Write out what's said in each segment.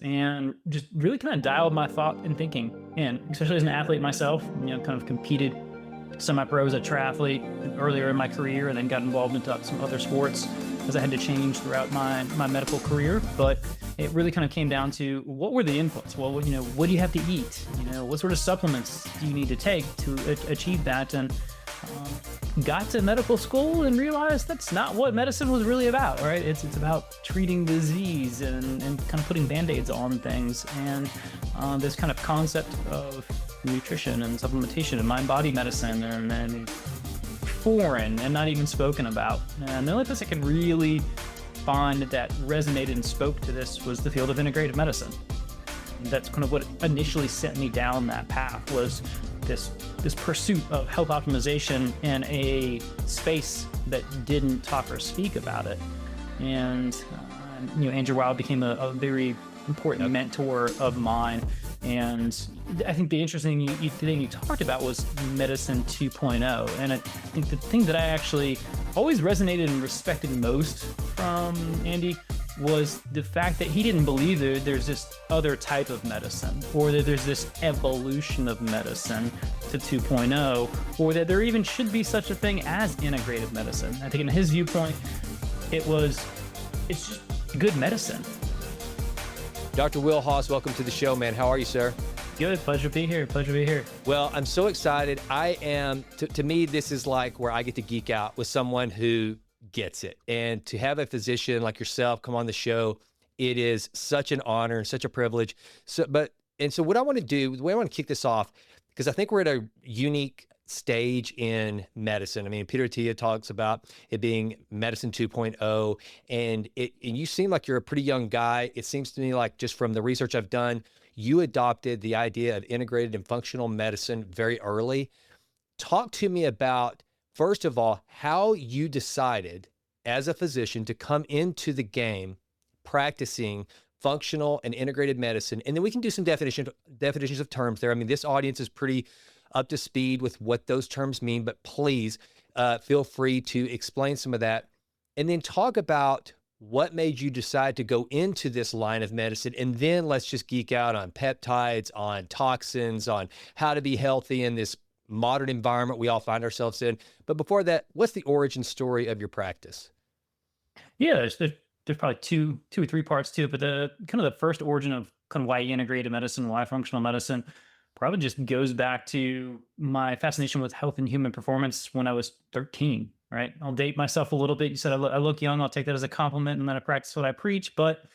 and just really kind of dialed my thought and thinking in, especially as an athlete myself, kind of competed semi-pro as a triathlete earlier in my career and then got involved into some other sports as I had to change throughout my medical career. But it really kind of came down to what were the inputs? Well, what do you have to eat? What sort of supplements do you need to take to achieve that? And got to medical school and realized that's not what medicine was really about, right? It's about treating disease and kind of putting band-aids on things. And this kind of concept of nutrition and supplementation and mind-body medicine and foreign and not even spoken about. And the only place I can really find that resonated and spoke to this was the field of integrative medicine. That's kind of what initially sent me down that path, was this pursuit of health optimization in a space that didn't talk or speak about it. And Andrew Weil became a very important mentor of mine. And I think the interesting thing you talked about was medicine 2.0. And I think the thing that I actually always resonated and respected most from Andy was the fact that he didn't believe there's this other type of medicine, or that there's this evolution of medicine to 2.0, or that there even should be such a thing as integrative medicine. I think in his viewpoint, it's just good medicine. Dr. Will Haas, welcome to the show, man. How are you, sir? Good. Pleasure to be here. Well, I'm so excited. I am, to me, this is like where I get to geek out with someone who gets it. And to have a physician like yourself come on the show, it is such an honor and such a privilege. So what I want to do, the way I want to kick this off, because I think we're at a unique stage in medicine. I mean, Peter Attia talks about it being medicine 2.0, and you seem like you're a pretty young guy. It seems to me like, just from the research I've done, you adopted the idea of integrated and functional medicine very early. Talk to me about, first of all, how you decided as a physician to come into the game practicing functional and integrated medicine. And then we can do some definitions of terms there. I mean, this audience is pretty up to speed with what those terms mean, but please feel free to explain some of that. And then talk about what made you decide to go into this line of medicine. And then let's just geek out on peptides, on toxins, on how to be healthy in this modern environment we all find ourselves in. But before that, what's the origin story of your practice? Yeah, there's probably two or three parts to it, but the kind of the first origin of kind of why integrative medicine, why functional medicine, probably just goes back to my fascination with health and human performance when I was 13, right? I'll date myself a little bit. You said I look young. I'll take that as a compliment, and then I practice what I preach. But,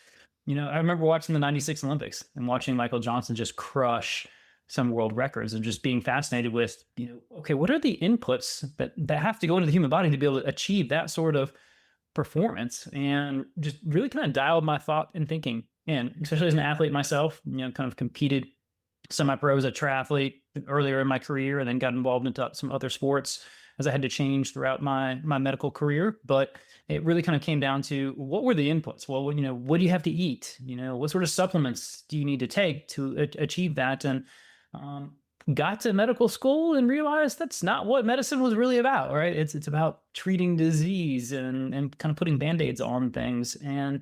I remember watching the 96 Olympics and watching Michael Johnson just crush some world records, and just being fascinated with, okay, what are the inputs that have to go into the human body to be able to achieve that sort of performance? And just really kind of dialed my thought and thinking in, especially as an athlete myself, kind of competed semi-pro as a triathlete earlier in my career and then got involved into some other sports as I had to change throughout my medical career. But it really kind of came down to what were the inputs? Well, what do you have to eat? What sort of supplements do you need to take to achieve that? And got to medical school and realized that's not what medicine was really about, right? It's about treating disease and kind of putting band-aids on things. And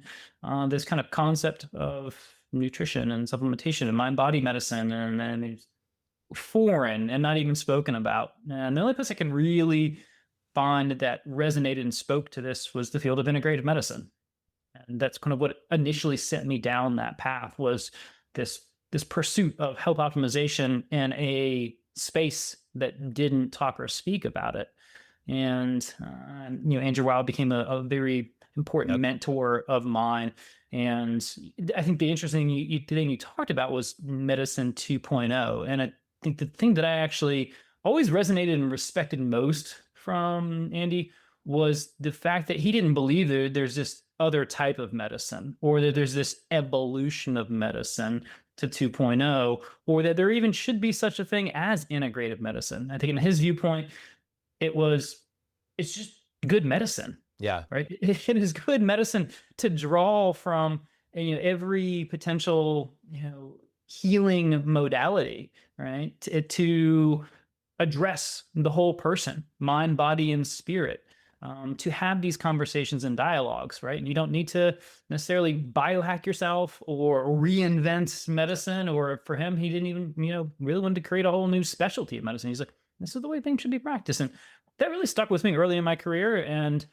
this kind of concept of nutrition and supplementation and mind-body medicine and it's foreign and not even spoken about. And the only place I can really find that resonated and spoke to this was the field of integrative medicine. And that's kind of what initially sent me down that path, was this pursuit of health optimization in a space that didn't talk or speak about it. And Andrew Weil became a very important mentor of mine. And I think the interesting thing you talked about was medicine 2.0. And I think the thing that I actually always resonated and respected most from Andy was the fact that he didn't believe there's this other type of medicine, or that there's this evolution of medicine to 2.0, or that there even should be such a thing as integrative medicine. I think in his viewpoint, it's just good medicine. Yeah. Right. It is good medicine to draw from, every potential, healing modality, right? To address the whole person, mind, body, and spirit. to have these conversations and dialogues, right? And you don't need to necessarily biohack yourself or reinvent medicine. Or for him, he didn't even, really wanted to create a whole new specialty of medicine. He's like, this is the way things should be practiced. And that really stuck with me early in my career. And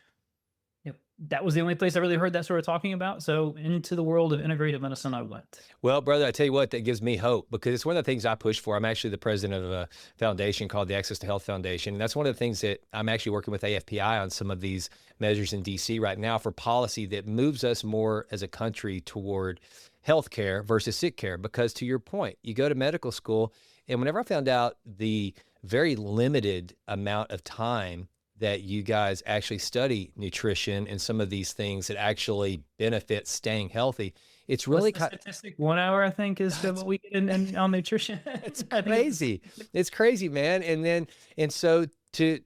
that was the only place I really heard that sort of talking about. So into the world of integrative medicine, I went. Well, brother, I tell you what, that gives me hope because it's one of the things I push for. I'm actually the president of a foundation called the Access to Health Foundation. And that's one of the things that I'm actually working with AFPI on some of these measures in DC right now for policy that moves us more as a country toward healthcare versus sick care. Because to your point, you go to medical school, and whenever I found out the very limited amount of time that you guys actually study nutrition and some of these things that actually benefit staying healthy, it's really What's the statistic? 1 hour, I think, is what we get on nutrition. it's I think crazy. It's crazy, man. And so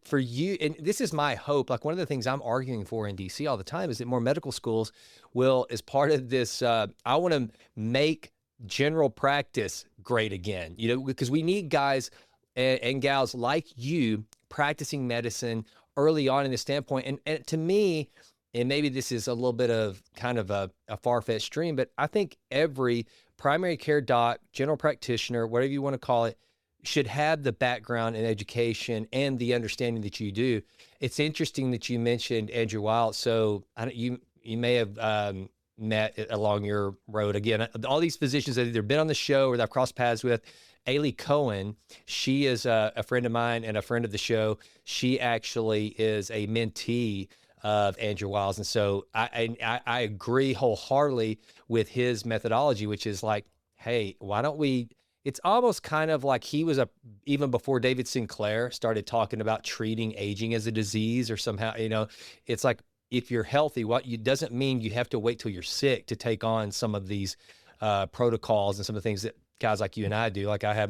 for you, and this is my hope, like one of the things I'm arguing for in DC all the time is that more medical schools will, as part of this, I want to make general practice great again, because we need guys and gals like you practicing medicine early on in the standpoint. And to me, and maybe this is a little bit of kind of a far-fetched dream, but I think every primary care doc, general practitioner, whatever you want to call it, should have the background and education and the understanding that you do. It's interesting that you mentioned Andrew Wild. So you may have met along your road. Again, all these physicians that have either been on the show or that I've crossed paths with. Ailey Cohen, she is a friend of mine and a friend of the show. She actually is a mentee of Andrew Wild's. And so I agree wholeheartedly with his methodology, which is like, hey, why don't we, it's almost kind of like he was even before David Sinclair started talking about treating aging as a disease or somehow, it's like, if you're healthy, doesn't mean you have to wait till you're sick to take on some of these protocols and some of the things that guys like you and I do. Like I have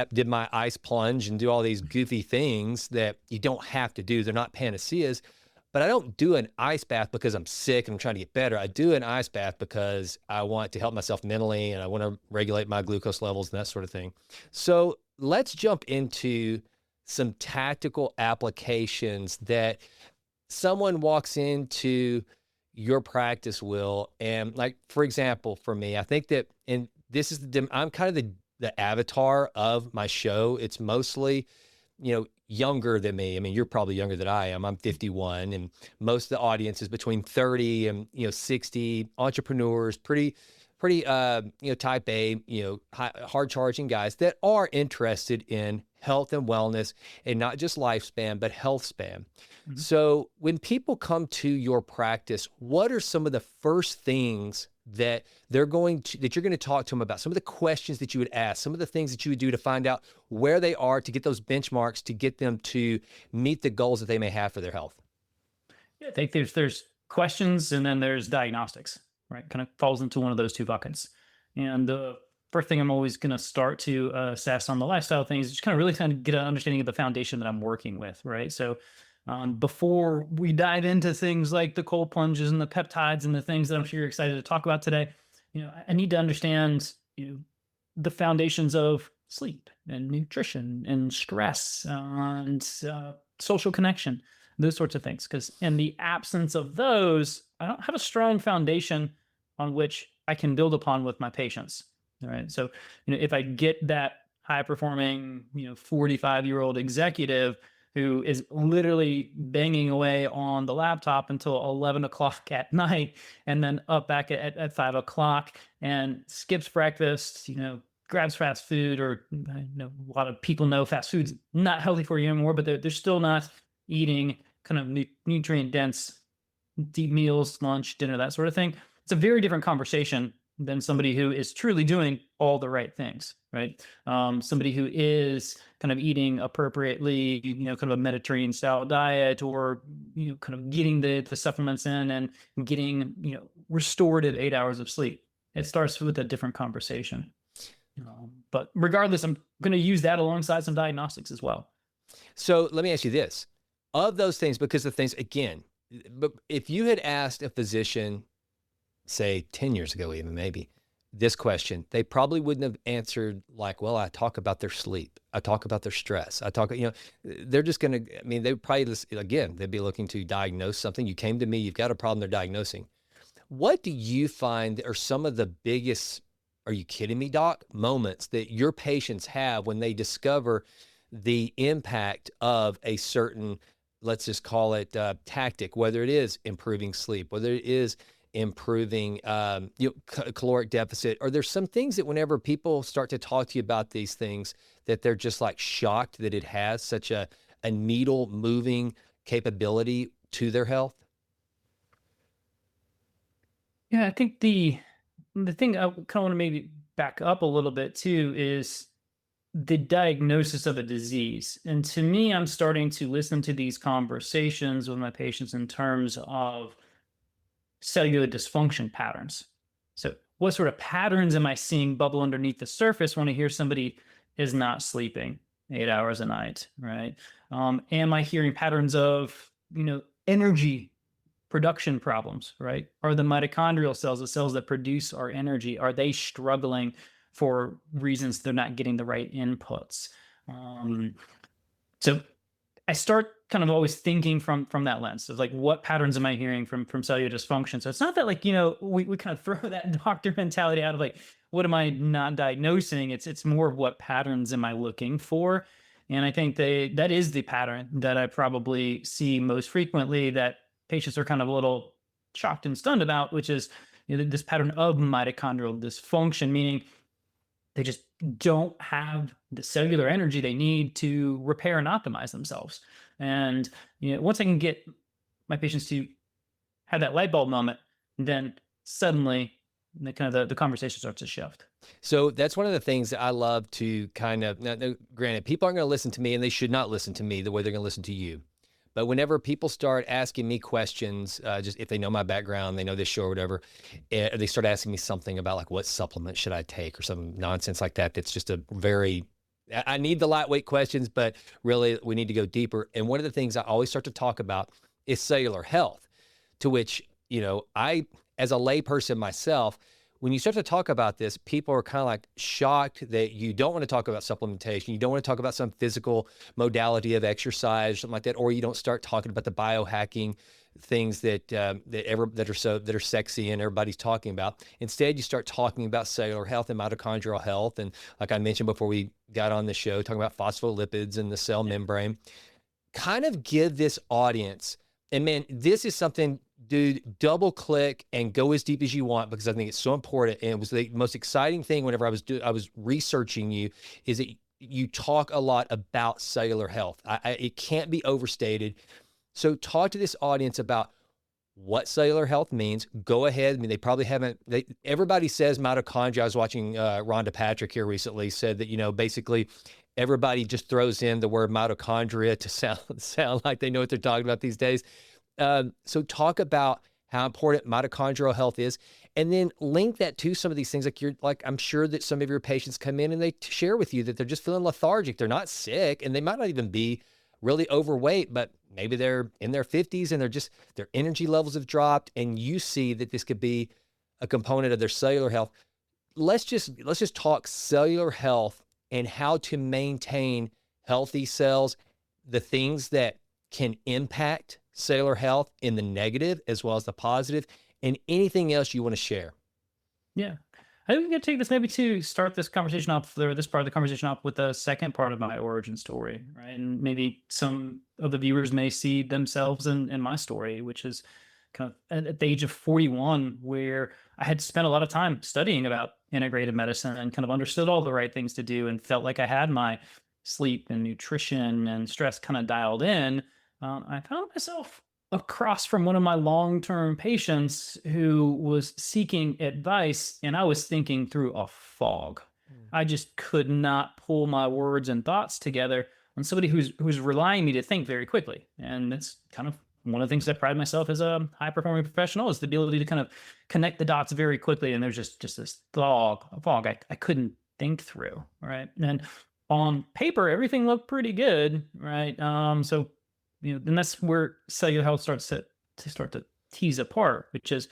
did my ice plunge and do all these goofy things that you don't have to do. They're not panaceas, but I don't do an ice bath because I'm sick and I'm trying to get better. I do an ice bath because I want to help myself mentally and I want to regulate my glucose levels and that sort of thing. So let's jump into some tactical applications that someone walks into your practice, Will. And like, for example, for me, I think that, and this is I'm kind of the avatar of my show. It's mostly, younger than me. I mean, you're probably younger than I am. I'm 51, and most of the audience is between 30 and 60 entrepreneurs, pretty type A, hard charging guys that are interested in health and wellness, and not just lifespan, but health span. Mm-hmm. So when people come to your practice, what are some of the first things that you're going to talk to them about? Some of the questions that you would ask, some of the things that you would do to find out where they are, to get those benchmarks, to get them to meet the goals that they may have for their health? Yeah, I think there's questions and then there's diagnostics, right? Kind of falls into one of those two buckets. And the first thing I'm always going to start to assess on the lifestyle things is just kind of get an understanding of the foundation that I'm working with, right? So before we dive into things like the cold plunges and the peptides and the things that I'm sure you're excited to talk about today, I need to understand, the foundations of sleep and nutrition and stress and social connection, those sorts of things. Because in the absence of those, I don't have a strong foundation on which I can build upon with my patients. All right. So, if I get that high performing, 45-year-old executive who is literally banging away on the laptop until 11 o'clock at night and then up back at 5 o'clock and skips breakfast, grabs fast food, or a lot of people know fast food's not healthy for you anymore, but they're still not eating kind of nutrient dense deep meals, lunch, dinner, that sort of thing. It's a very different conversation than somebody who is truly doing all the right things, right? Somebody who is kind of eating appropriately, kind of a Mediterranean style diet, or, kind of getting the supplements in and getting, restorative 8 hours of sleep. It starts with a different conversation. But regardless, I'm going to use that alongside some diagnostics as well. So let me ask you this. Of those things, because the things, again, but if you had asked a physician, say 10 years ago, even maybe, this question, they probably wouldn't have answered like, well, I talk about their sleep. I talk about their stress. I talk, they're just going to, I mean, they would probably, again, they'd be looking to diagnose something. You came to me, you've got a problem they're diagnosing. What do you find are some of the biggest, are you kidding me, doc, moments that your patients have when they discover the impact of a certain, let's just call it tactic, whether it is improving sleep, whether it is improving caloric deficit, or there's some things that whenever people start to talk to you about these things, that they're just like shocked that it has such a needle moving capability to their health? Yeah, I think the thing I kind of want to maybe back up a little bit too is the diagnosis of a disease. And to me, I'm starting to listen to these conversations with my patients in terms of cellular dysfunction patterns. So, what sort of patterns am I seeing bubble underneath the surface when I hear somebody is not sleeping 8 hours a night, right? Am I hearing patterns of, energy production problems, right? Are the mitochondrial cells, the cells that produce our energy, are they struggling for reasons they're not getting the right inputs? Um, so I start kind of always thinking from that lens of like, what patterns am I hearing from cellular dysfunction? So it's not that like, we kind of throw that doctor mentality out of like, what am I not diagnosing? It's more of what patterns am I looking for? And I think that is the pattern that I probably see most frequently that patients are kind of a little shocked and stunned about, which is this pattern of mitochondrial dysfunction, meaning they just don't have the cellular energy they need to repair and optimize themselves. And once I can get my patients to have that light bulb moment, then suddenly the conversation starts to shift. So that's one of the things that I love to kind of, now, granted, people aren't going to listen to me and they should not listen to me the way they're going to listen to you. But whenever people start asking me questions, just if they know my background, they know this show or whatever, they start asking me something about like what supplement should I take or some nonsense like that. That's just a very, I need the lightweight questions, but really we need to go deeper. And one of the things I always start to talk about is cellular health, to which, I, as a layperson myself, when you start to talk about this, people are kind of like shocked that you don't want to talk about supplementation. You don't want to talk about some physical modality of exercise, something like that, or you don't start talking about the biohacking things that are sexy and everybody's talking about. Instead, you start talking about cellular health and mitochondrial health, and like I mentioned before we got on the show, talking about phospholipids and the cell membrane. Kind of give this audience, and man, this is something, dude, double click and go as deep as you want, because I think it's so important. And it was the most exciting thing whenever I was researching you, is that you talk a lot about cellular health. It can't be overstated. So talk to this audience about what cellular health means. Go ahead. I mean, they probably haven't, everybody says mitochondria. I was watching Rhonda Patrick here recently, said that, basically everybody just throws in the word mitochondria to sound like they know what they're talking about these days. So talk about how important mitochondrial health is, and then link that to some of these things. I'm sure that some of your patients come in and they share with you that they're just feeling lethargic. They're not sick, and they might not even be really overweight, but maybe they're in their 50s and their energy levels have dropped, and you see that this could be a component of their cellular health. Let's just talk cellular health and how to maintain healthy cells, the things that can impact cellular health in the negative as well as the positive, and anything else you want to share. Yeah. I think we can take this maybe to start this conversation off, or this part of the conversation off, with the second part of my origin story, right? And maybe some of the viewers may see themselves in my story, which is kind of at the age of 41, where I had spent a lot of time studying about integrative medicine and kind of understood all the right things to do and felt like I had my sleep and nutrition and stress kind of dialed in. I found myself across from one of my long-term patients who was seeking advice, and I was thinking through a fog. I just could not pull my words and thoughts together on somebody who's relying me to think very quickly. And it's kind of one of the things I pride myself as a high-performing professional, is the ability to kind of connect the dots very quickly. And there's just this fog I couldn't think through, right? And on paper, everything looked pretty good, right? So and that's where cellular health starts to tease apart, which is,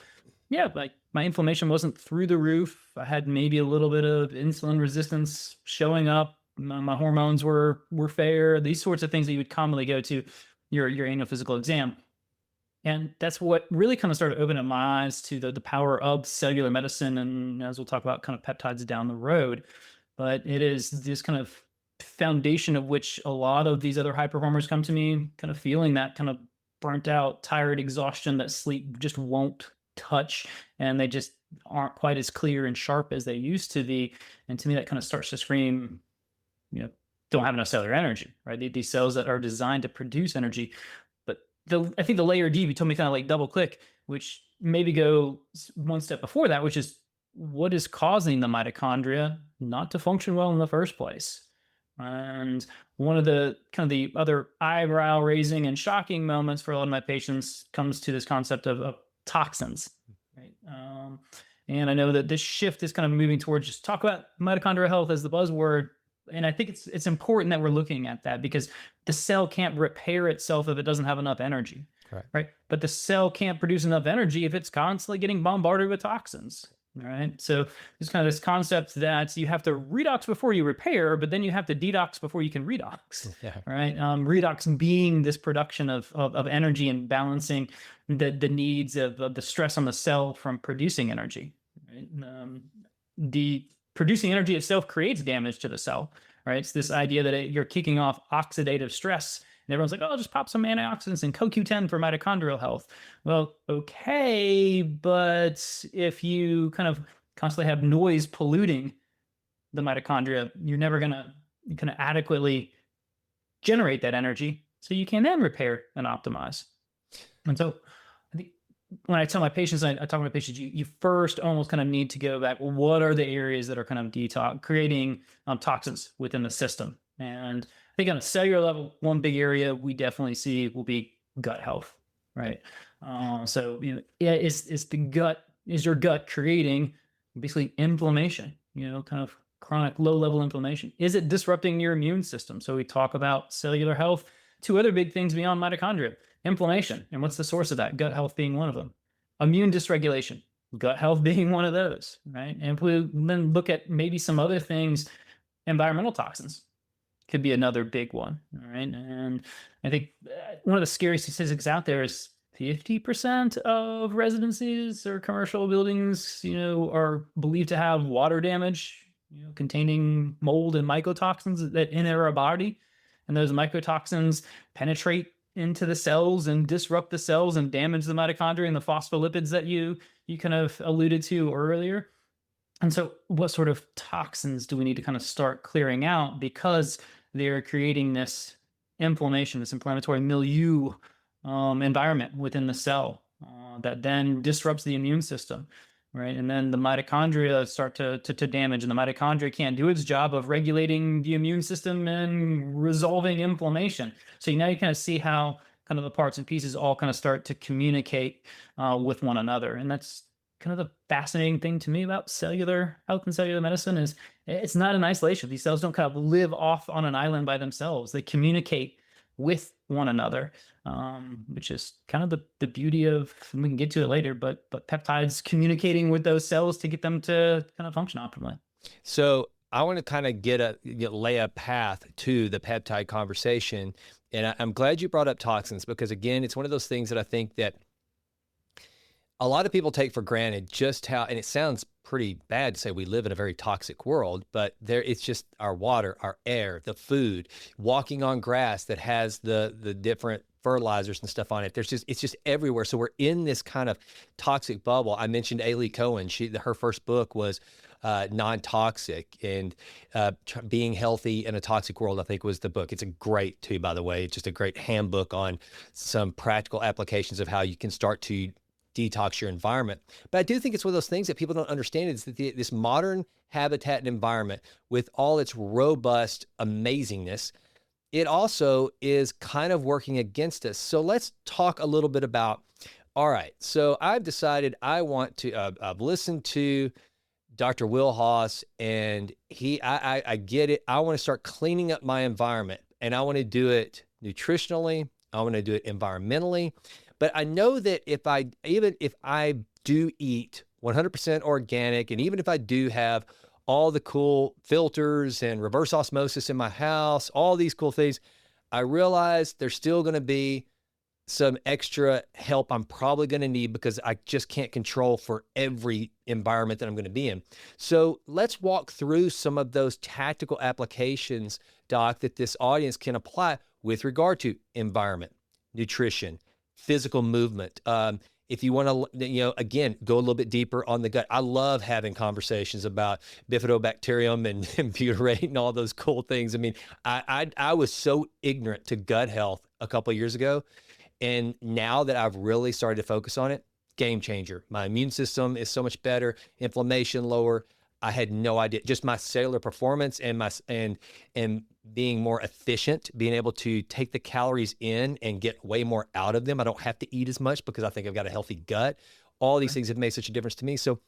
yeah, like my inflammation wasn't through the roof. I had maybe a little bit of insulin resistance showing up. My hormones were fair. These sorts of things that you would commonly go to your annual physical exam. And that's what really kind of started opening my eyes to the power of cellular medicine. And as we'll talk about kind of peptides down the road, but it is this kind of foundation of which a lot of these other high performers come to me kind of feeling that kind of burnt out, tired, exhaustion that sleep just won't touch. And they just aren't quite as clear and sharp as they used to be. And to me, that kind of starts to scream, you know, don't have enough cellular energy, right? These cells that are designed to produce energy. But I think the layer D, you told me kind of like double click, which maybe go one step before that, which is what is causing the mitochondria not to function well in the first place. And one of the kind of the other eyebrow raising and shocking moments for a lot of my patients comes to this concept of toxins, right? And I know that this shift is kind of moving towards just talk about mitochondrial health as the buzzword. And I think it's important that we're looking at that because the cell can't repair itself if it doesn't have enough energy, right? But the cell can't produce enough energy if it's constantly getting bombarded with toxins. All right. So there's kind of this concept that you have to redox before you repair, but then you have to detox before you can redox. Yeah. Right. Redox being this production of energy and balancing the needs of the stress on the cell from producing energy. Right? The producing energy itself creates damage to the cell. Right. It's this idea that you're kicking off oxidative stress. And everyone's like, oh, just pop some antioxidants and CoQ10 for mitochondrial health. Well, okay, but if you kind of constantly have noise polluting the mitochondria, you're never going to kind of adequately generate that energy so you can then repair and optimize. And so I think when I tell my patients, I talk to my patients, you first almost kind of need to go back, well, what are the areas that are kind of creating toxins within the system? And I think on a cellular level, one big area we definitely see will be gut health, right? So, is your gut creating basically inflammation, kind of chronic low level inflammation? Is it disrupting your immune system? So we talk about cellular health, two other big things beyond mitochondria, inflammation. And what's the source of that? Gut health being one of them. Immune dysregulation, gut health being one of those, right? And if we then look at maybe some other things, environmental toxins could be another big one. All right. And I think one of the scary statistics out there is 50% of residencies or commercial buildings, are believed to have water damage, containing mold and mycotoxins that enter our body. And those mycotoxins penetrate into the cells and disrupt the cells and damage the mitochondria and the phospholipids that you kind of alluded to earlier. And so what sort of toxins do we need to kind of start clearing out because they're creating this inflammation, this inflammatory milieu environment within the cell that then disrupts the immune system, right? And then the mitochondria start to damage, and the mitochondria can't do its job of regulating the immune system and resolving inflammation. So now you kind of see how kind of the parts and pieces all kind of start to communicate with one another. And that's kind of the fascinating thing to me about cellular health and cellular medicine is it's not in isolation. These cells don't kind of live off on an island by themselves. They communicate with one another, which is kind of the beauty of, and we can get to it later, but peptides communicating with those cells to get them to kind of function optimally. So I want to kind of lay a path to the peptide conversation. And I'm glad you brought up toxins because, again, it's one of those things that I think that a lot of people take for granted just how, and it sounds pretty bad to say we live in a very toxic world, but it's just our water, our air, the food, walking on grass that has the different fertilizers and stuff on it. It's just everywhere. So we're in this kind of toxic bubble. I mentioned Ailey Cohen. Her first book was non-toxic, and being healthy in a toxic world, I think, was the book. It's a great too, by the way, just a great handbook on some practical applications of how you can start to detox your environment. But I do think it's one of those things that people don't understand is that this modern habitat and environment, with all its robust amazingness, it also is kind of working against us. So let's talk a little bit about, all right, so I've decided I want to, I've listened to Dr. Will Haas, and I get it. I want to start cleaning up my environment, and I want to do it nutritionally. I want to do it environmentally. But I know that even if I do eat 100% organic. And even if I do have all the cool filters and reverse osmosis in my house, all these cool things, I realize there's still going to be some extra help I'm probably going to need because I just can't control for every environment that I'm going to be in. So let's walk through some of those tactical applications, Doc, that this audience can apply with regard to environment, nutrition, physical movement. If you want to, again, go a little bit deeper on the gut. I love having conversations about bifidobacterium and butyrate and all those cool things. I mean, I was so ignorant to gut health a couple of years ago. And now that I've really started to focus on it, game changer. My immune system is so much better, inflammation lower. I had no idea. Just my cellular performance and being more efficient, being able to take the calories in and get way more out of them. I don't have to eat as much because I think I've got a healthy gut. All these things have made such a difference to me. So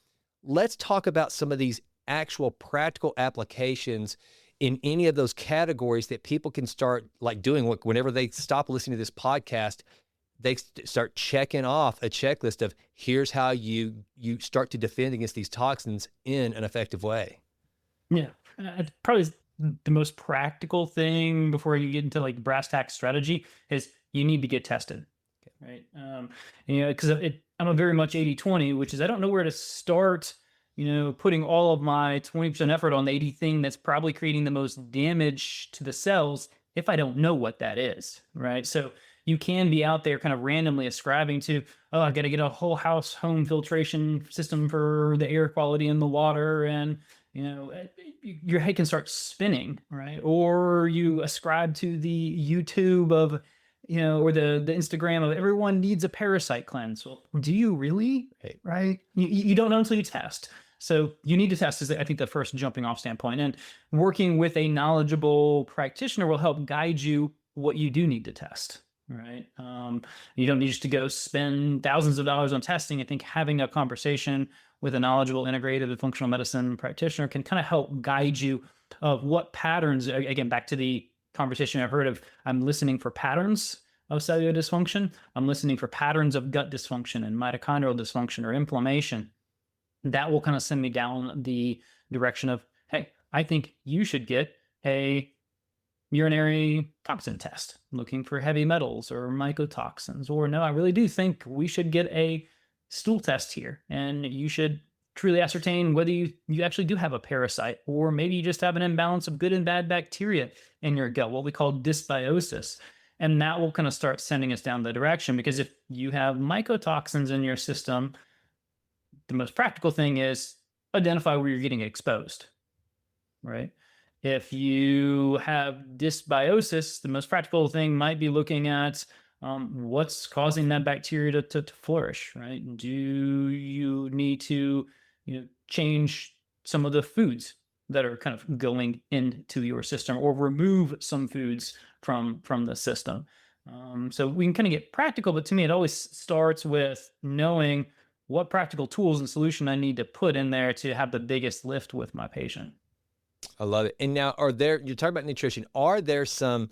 let's talk about some of these actual practical applications in any of those categories that people can start like doing whenever they stop listening to this podcast. They start checking off a checklist of here's how you start to defend against these toxins in an effective way. Yeah, probably the most practical thing before you get into like brass tack strategy is you need to get tested, right? Because I'm a very much 80/20, which is I don't know where to start. Putting all of my 20% effort on the 80 thing that's probably creating the most damage to the cells if I don't know what that is, right? So you can be out there kind of randomly ascribing to, oh, I got to get a whole house home filtration system for the air quality in the water. And, your head can start spinning, right? Or you ascribe to the YouTube of, or the Instagram of everyone needs a parasite cleanse. Well, do you really? Right? You don't know until you test. So you need to test is, I think, the first jumping off standpoint. And working with a knowledgeable practitioner will help guide you what you do need to test. Right. You don't need just to go spend thousands of dollars on testing. I think having a conversation with a knowledgeable integrative and functional medicine practitioner can kind of help guide you of what patterns, again, back to the conversation I've heard of, I'm listening for patterns of cellular dysfunction. I'm listening for patterns of gut dysfunction and mitochondrial dysfunction or inflammation. That will kind of send me down the direction of, hey, I think you should get a urinary toxin test, looking for heavy metals or mycotoxins. Or no, I really do think we should get a stool test here. And you should truly ascertain whether you actually do have a parasite, or maybe you just have an imbalance of good and bad bacteria in your gut, what we call dysbiosis. And that will kind of start sending us down the direction, because if you have mycotoxins in your system, the most practical thing is identify where you're getting exposed, right? If you have dysbiosis, the most practical thing might be looking at what's causing that bacteria to flourish, right? Do you need to change some of the foods that are kind of going into your system, or remove some foods from the system? So we can kind of get practical, but to me, it always starts with knowing what practical tools and solution I need to put in there to have the biggest lift with my patient. I love it. And now, you're talking about nutrition. Are there some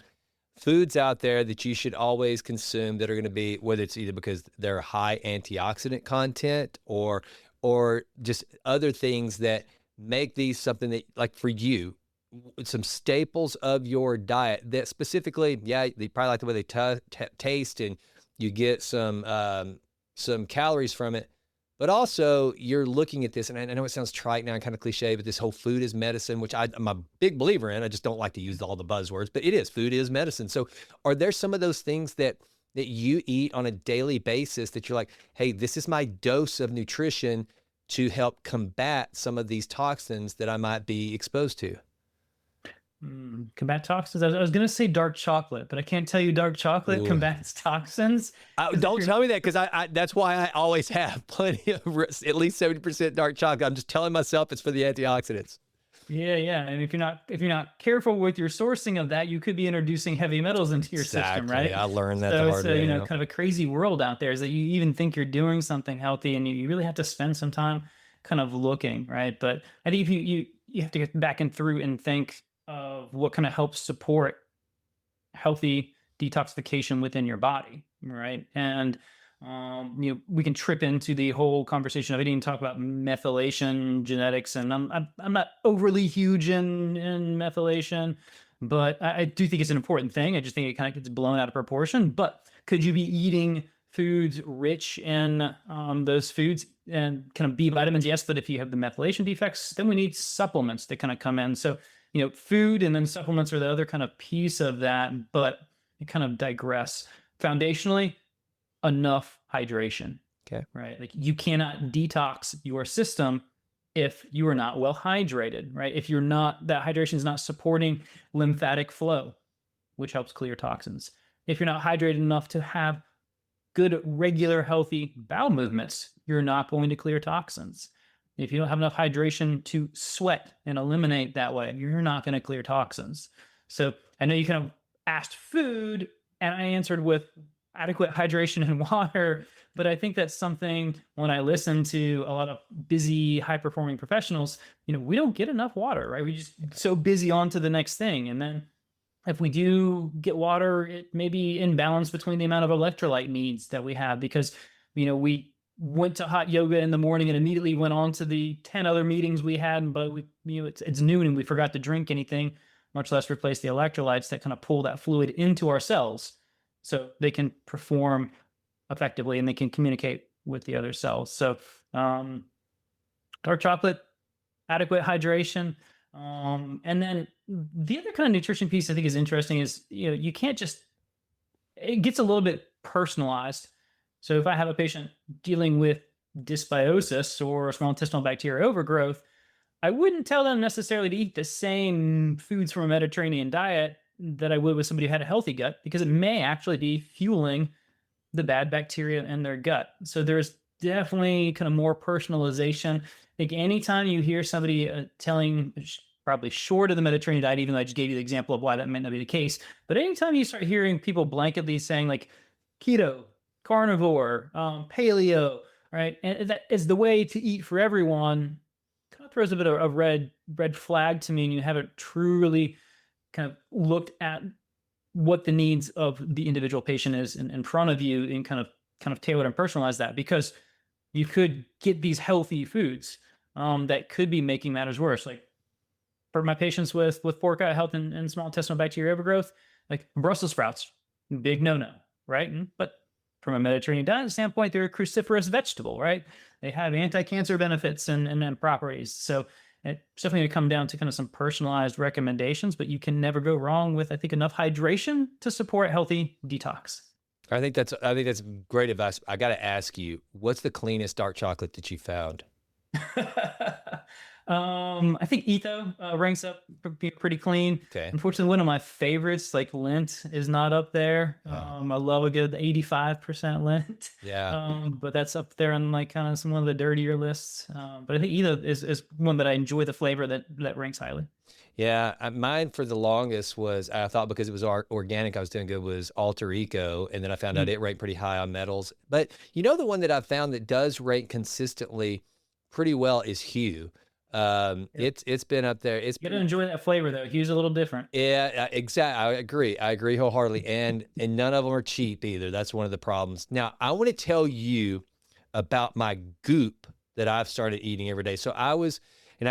foods out there that you should always consume that are going to be, whether it's either because they're high antioxidant content or just other things that make these something that, like for you, some staples of your diet that specifically, they probably like the way they taste, and you get some calories from it. But also, you're looking at this, and I know it sounds trite now and kind of cliche, but this whole food is medicine, which I'm a big believer in. I just don't like to use all the buzzwords, but it is. Food is medicine. So are there some of those things that you eat on a daily basis that you're like, hey, this is my dose of nutrition to help combat some of these toxins that I might be exposed to? Combat toxins. I was going to say dark chocolate, but I can't tell you dark chocolate combats toxins. Don't tell me that, because I that's why I always have plenty of at least 70% dark chocolate. I'm just telling myself it's for the antioxidants. Yeah. And if you're not careful with your sourcing of that, you could be introducing heavy metals into your system, right? I learned that So the hard way. kind of a crazy world out there is that you even think you're doing something healthy, and you really have to spend some time kind of looking, right? But I think if you have to get back and through and think of what kind of helps support healthy detoxification within your body, right? And We can trip into the whole conversation of, I didn't talk about methylation genetics, and I'm not overly huge in methylation, but I do think it's an important thing. I just think it kind of gets blown out of proportion. But could you be eating foods rich in those foods and kind of B vitamins? Yes, but if you have the methylation defects, then we need supplements that kind of come in. So, food and then supplements are the other kind of piece of that, but it kind of digress. Foundationally, enough hydration, Okay. right? Like, you cannot detox your system if you are not well hydrated, right? If you're not, that hydration is not supporting lymphatic flow, which helps clear toxins. If you're not hydrated enough to have good, regular, healthy bowel movements, you're not going to clear toxins. If you don't have enough hydration to sweat and eliminate that way, you're not going to clear toxins. So I know you kind of asked food, and I answered with adequate hydration and water. But I think that's something, when I listen to a lot of busy, high performing professionals, we don't get enough water, right? We just so busy on to the next thing. And then if we do get water, it may be in balance between the amount of electrolyte needs that we have, because, we went to hot yoga in the morning and immediately went on to the 10 other meetings we had, but it's noon and we forgot to drink anything, much less replace the electrolytes that kind of pull that fluid into our cells so they can perform effectively and they can communicate with the other cells. So, dark chocolate, adequate hydration. And then the other kind of nutrition piece I think is interesting is, you can't just, it gets a little bit personalized. So if I have a patient dealing with dysbiosis or small intestinal bacteria overgrowth, I wouldn't tell them necessarily to eat the same foods from a Mediterranean diet that I would with somebody who had a healthy gut, because it may actually be fueling the bad bacteria in their gut. So there's definitely kind of more personalization. Like, anytime you hear somebody telling, probably short of the Mediterranean diet, even though I just gave you the example of why that might not be the case, but anytime you start hearing people blanketly saying like keto, carnivore, paleo, right, and that is the way to eat for everyone, kind of throws a bit of red flag to me, and you haven't truly kind of looked at what the needs of the individual patient is in front of you, and kind of tailored and personalized that, because you could get these healthy foods that could be making matters worse. Like, for my patients with poor gut health and small intestinal bacteria overgrowth, like Brussels sprouts, big no-no, right? But from a Mediterranean diet standpoint, they're a cruciferous vegetable, right? They have anti-cancer benefits and properties. So it's definitely going to come down to kind of some personalized recommendations, but you can never go wrong with, I think, enough hydration to support healthy detox. I think that's great advice. I got to ask you, what's the cleanest dark chocolate that you found? I think Etho ranks up pretty clean. Okay. Unfortunately, one of my favorites, like Lint, is not up there. I love a good 85% Lint. Yeah. But that's up there on like kind of some of the dirtier lists. But I think Etho is one that I enjoy the flavor that ranks highly. Yeah, mine for the longest was, I thought because it was organic, I was doing good, was Alter Eco, and then I found out it ranked pretty high on metals. But the one that I found that does rank consistently pretty well is Hue. It's been up there. It's You gotta enjoy that flavor though. Hue's a little different. Yeah, exactly. I agree wholeheartedly, and none of them are cheap either. That's one of the problems. Now, I want to tell you about my goop that I've started eating every day. So I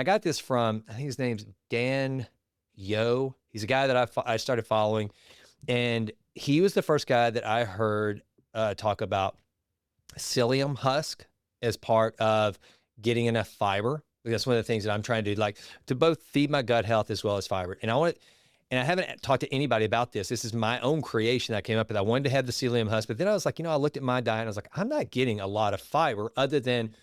got this from, I think his name's Dan Yo. He's a guy that I started following, and he was the first guy that I heard talk about psyllium husk as part of getting enough fiber. That's one of the things that I'm trying to do, like to both feed my gut health as well as fiber. And I haven't talked to anybody about this. This is my own creation that came up with. I wanted to have the psyllium husk, but then I was like, I looked at my diet and I was like, I'm not getting a lot of fiber, other than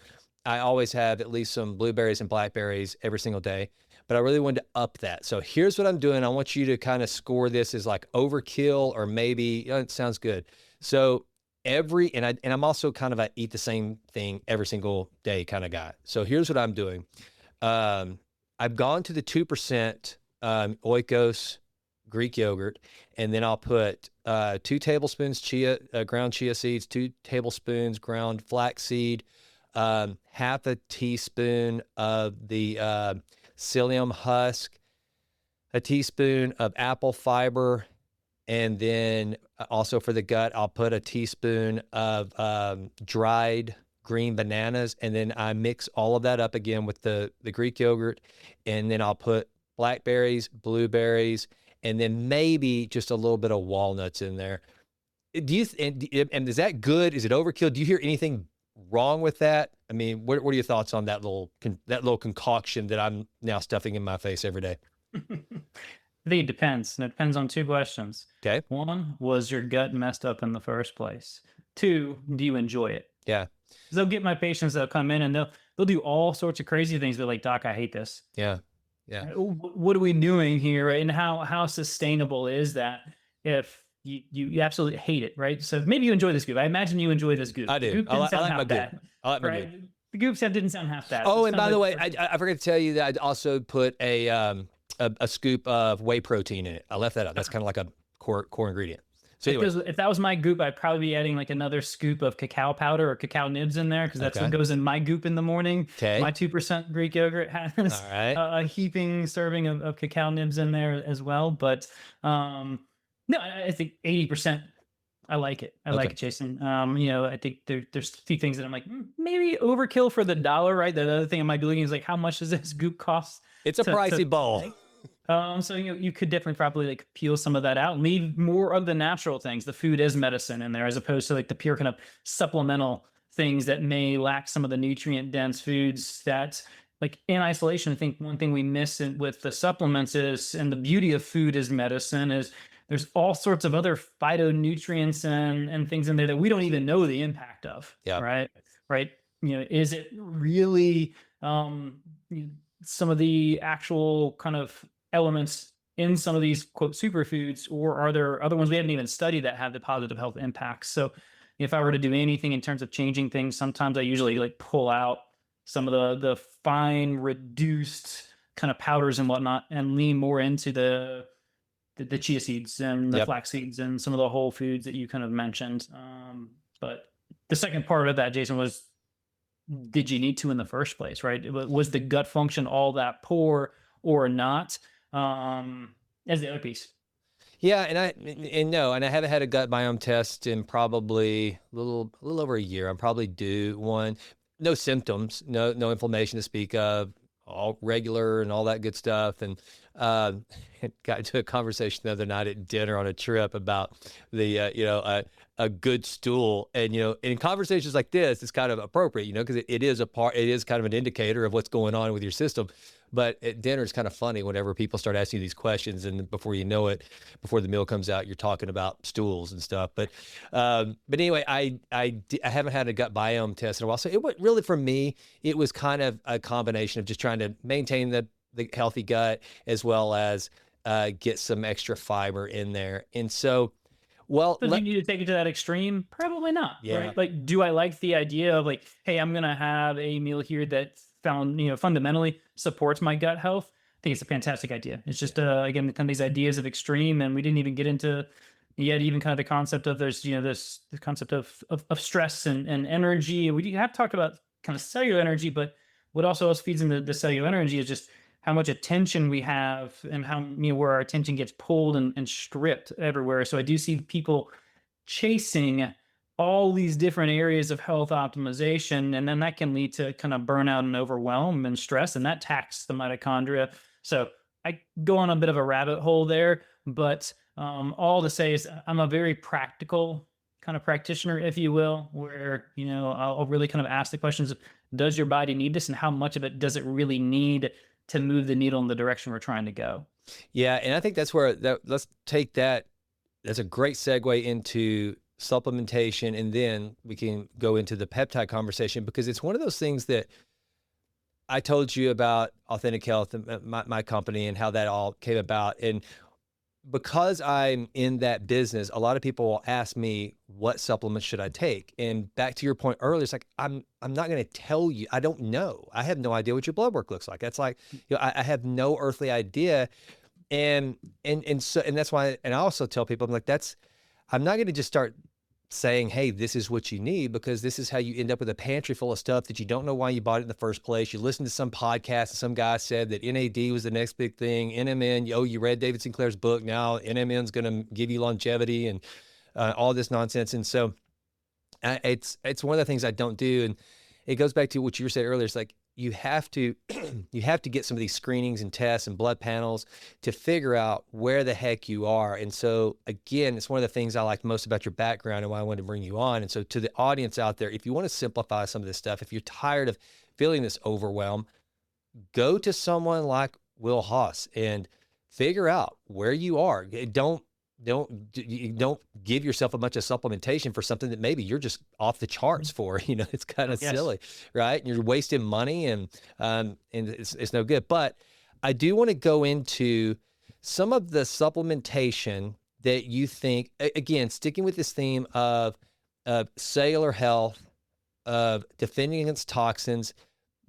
I always have at least some blueberries and blackberries every single day, but I really wanted to up that. So here's what I'm doing. I want you to kind of score this as like overkill, or maybe it sounds good. So I'm also kind of a eat the same thing every single day kind of guy. So here's what I'm doing. I've gone to the 2% Oikos Greek yogurt, and then I'll put 2 tablespoons ground chia seeds, 2 tablespoons ground flaxseed, half a teaspoon of the psyllium husk, a teaspoon of apple fiber, and then also for the gut. I'll put a teaspoon of dried green bananas, and then I mix all of that up again with the Greek yogurt, and then I'll put blackberries, blueberries, and then maybe just a little bit of walnuts in there. Do you and is that good? Is it overkill? Do you hear anything wrong with that? I mean, what are your thoughts on that little concoction that I'm now stuffing in my face every day? I think it depends. And it depends on two questions. Okay. One, was your gut messed up in the first place? Two, do you enjoy it? Yeah. 'Cause they'll get my patients that'll come in and they'll do all sorts of crazy things. They're like, Doc, I hate this. Yeah. Yeah. What are we doing here? Right? And how sustainable is that if you absolutely hate it, right? So maybe you enjoy this goop. I imagine you enjoy this goop. I do. Goop I didn't sound like half my goop. bad, I like my right? goop. The goop sound didn't sound half bad. Oh, It and by sounded the way, like- I forgot to tell you that I also put a scoop of whey protein in it. I left that out. That's kind of like a core ingredient. So anyway, if that was my goop, I'd probably be adding like another scoop of cacao powder or cacao nibs in there because that's Okay. what goes in my goop in the morning. Okay. My 2% Greek yogurt has all right. a heaping serving of cacao nibs in there as well. But no, I think 80%. I like it. I like Okay. it, Jason. I think there's a few things that I'm like, maybe overkill for the dollar, right? The other thing I might be looking is like, how much does this goop cost? It's a pricey bowl. So you could definitely probably like peel some of that out and leave more of the natural things. The food is medicine in there, as opposed to like the pure kind of supplemental things that may lack some of the nutrient dense foods that, like, in isolation. I think one thing we miss with the supplements is, and the beauty of food as medicine is, there's all sorts of other phytonutrients and things in there that we don't even know the impact of. Yeah. Right. Is it really some of the actual kind of elements in some of these quote superfoods, or are there other ones we haven't even studied that have the positive health impacts? So if I were to do anything in terms of changing things, sometimes I usually like pull out some of the fine reduced kind of powders and whatnot and lean more into the chia seeds and the Yep. flax seeds and some of the whole foods that you kind of mentioned. But the second part of that, Jason, was, did you need to in the first place, right? Was the gut function all that poor or not? As the other piece. Yeah, and I haven't had a gut biome test in probably a little over a year. I'm probably due one. No symptoms, no inflammation to speak of, all regular and all that good stuff. And got into a conversation the other night at dinner on a trip about the a good stool. And in conversations like this, it's kind of appropriate, because it is kind of an indicator of what's going on with your system. But at dinner, it's kind of funny whenever people start asking you these questions, and before you know it, before the meal comes out, you're talking about stools and stuff. But anyway, I haven't had a gut biome test in a while. So really, for me, it was kind of a combination of just trying to maintain the healthy gut, as well as get some extra fiber in there. And so, Do you need to take it to that extreme? Probably not. Yeah. Right? Like, do I like the idea of like, hey, I'm gonna have a meal here that fundamentally supports my gut health? I think it's a fantastic idea. It's just again, kind of these ideas of extreme, and we didn't even get into yet even kind of the concept of there's this concept of stress and energy. We have talked about kind of cellular energy, but what also else feeds into the cellular energy is just how much attention we have, and how where our attention gets pulled and stripped everywhere. So I do see people chasing all these different areas of health optimization, and then that can lead to kind of burnout and overwhelm and stress, and that taxes the mitochondria. So I go on a bit of a rabbit hole there, but all to say is I'm a very practical kind of practitioner, if you will, where I'll really kind of ask the questions of, does your body need this, and how much of it does it really need to move the needle in the direction we're trying to go? Yeah, and I think that's where let's take that. That's a great segue into supplementation, and then we can go into the peptide conversation, because it's one of those things that I told you about Authentic Health and my company and how that all came about. And because I'm in that business, a lot of people will ask me, what supplements should I take? And back to your point earlier, it's like, I'm not going to tell you. I don't know. I have no idea what your blood work looks like. That's like, I have no earthly idea. And that's why, and I also tell people, I'm like, I'm not going to just start saying, hey, this is what you need, because this is how you end up with a pantry full of stuff that you don't know why you bought it in the first place. You listen to some podcast and some guy said that NAD was the next big thing. NMN, you read David Sinclair's book. Now NMN's going to give you longevity. And all this nonsense. And so it's one of the things I don't do. And it goes back to what you said earlier. It's like, you have to you have to get some of these screenings and tests and blood panels to figure out where the heck you are. And so again, it's one of the things I like most about your background and why I wanted to bring you on. And so to the audience out there, if you want to simplify some of this stuff, if you're tired of feeling this overwhelm, go to someone like Will Haas and figure out where you are. Don't give yourself a bunch of supplementation for something that maybe you're just off the charts for. It's kind of silly, right? And you're wasting money, and it's no good. But I do want to go into some of the supplementation that you think, again, sticking with this theme of cellular health, of defending against toxins,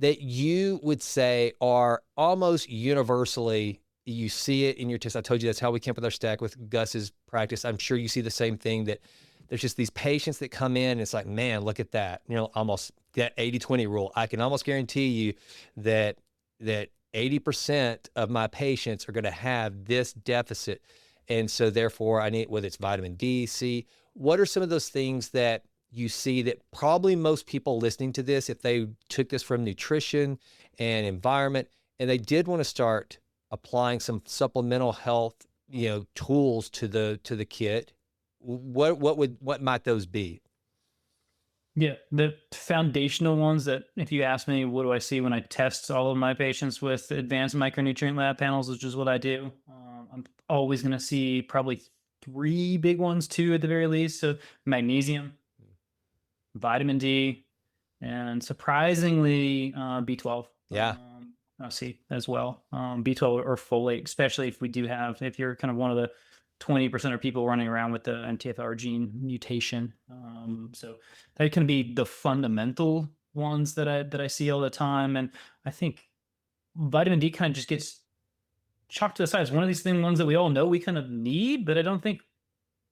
that you would say are almost universally, you see it in your test. I told you that's how we came up with our stack with Gus's practice. I'm sure you see the same thing, that there's just these patients that come in and it's like, man, look at that. Almost that 80-20 rule. I can almost guarantee you that 80% of my patients are going to have this deficit. And so therefore I need, whether it's vitamin D, C, what are some of those things that you see that probably most people listening to this, if they took this from nutrition and environment and they did want to start applying some supplemental health, tools to the kit, what might those be? Yeah, the foundational ones that, if you ask me, what do I see when I test all of my patients with advanced micronutrient lab panels, which is what I do, I'm always going to see probably three big ones, two at the very least. So magnesium, vitamin D, and surprisingly, B12. Yeah. I see as well. B12 or folate, especially if you're kind of one of the 20% of people running around with the MTHFR gene mutation. So that can be the fundamental ones that I see all the time. And I think vitamin D kind of just gets chalked to the side. It's one of these ones that we all know we kind of need, but I don't think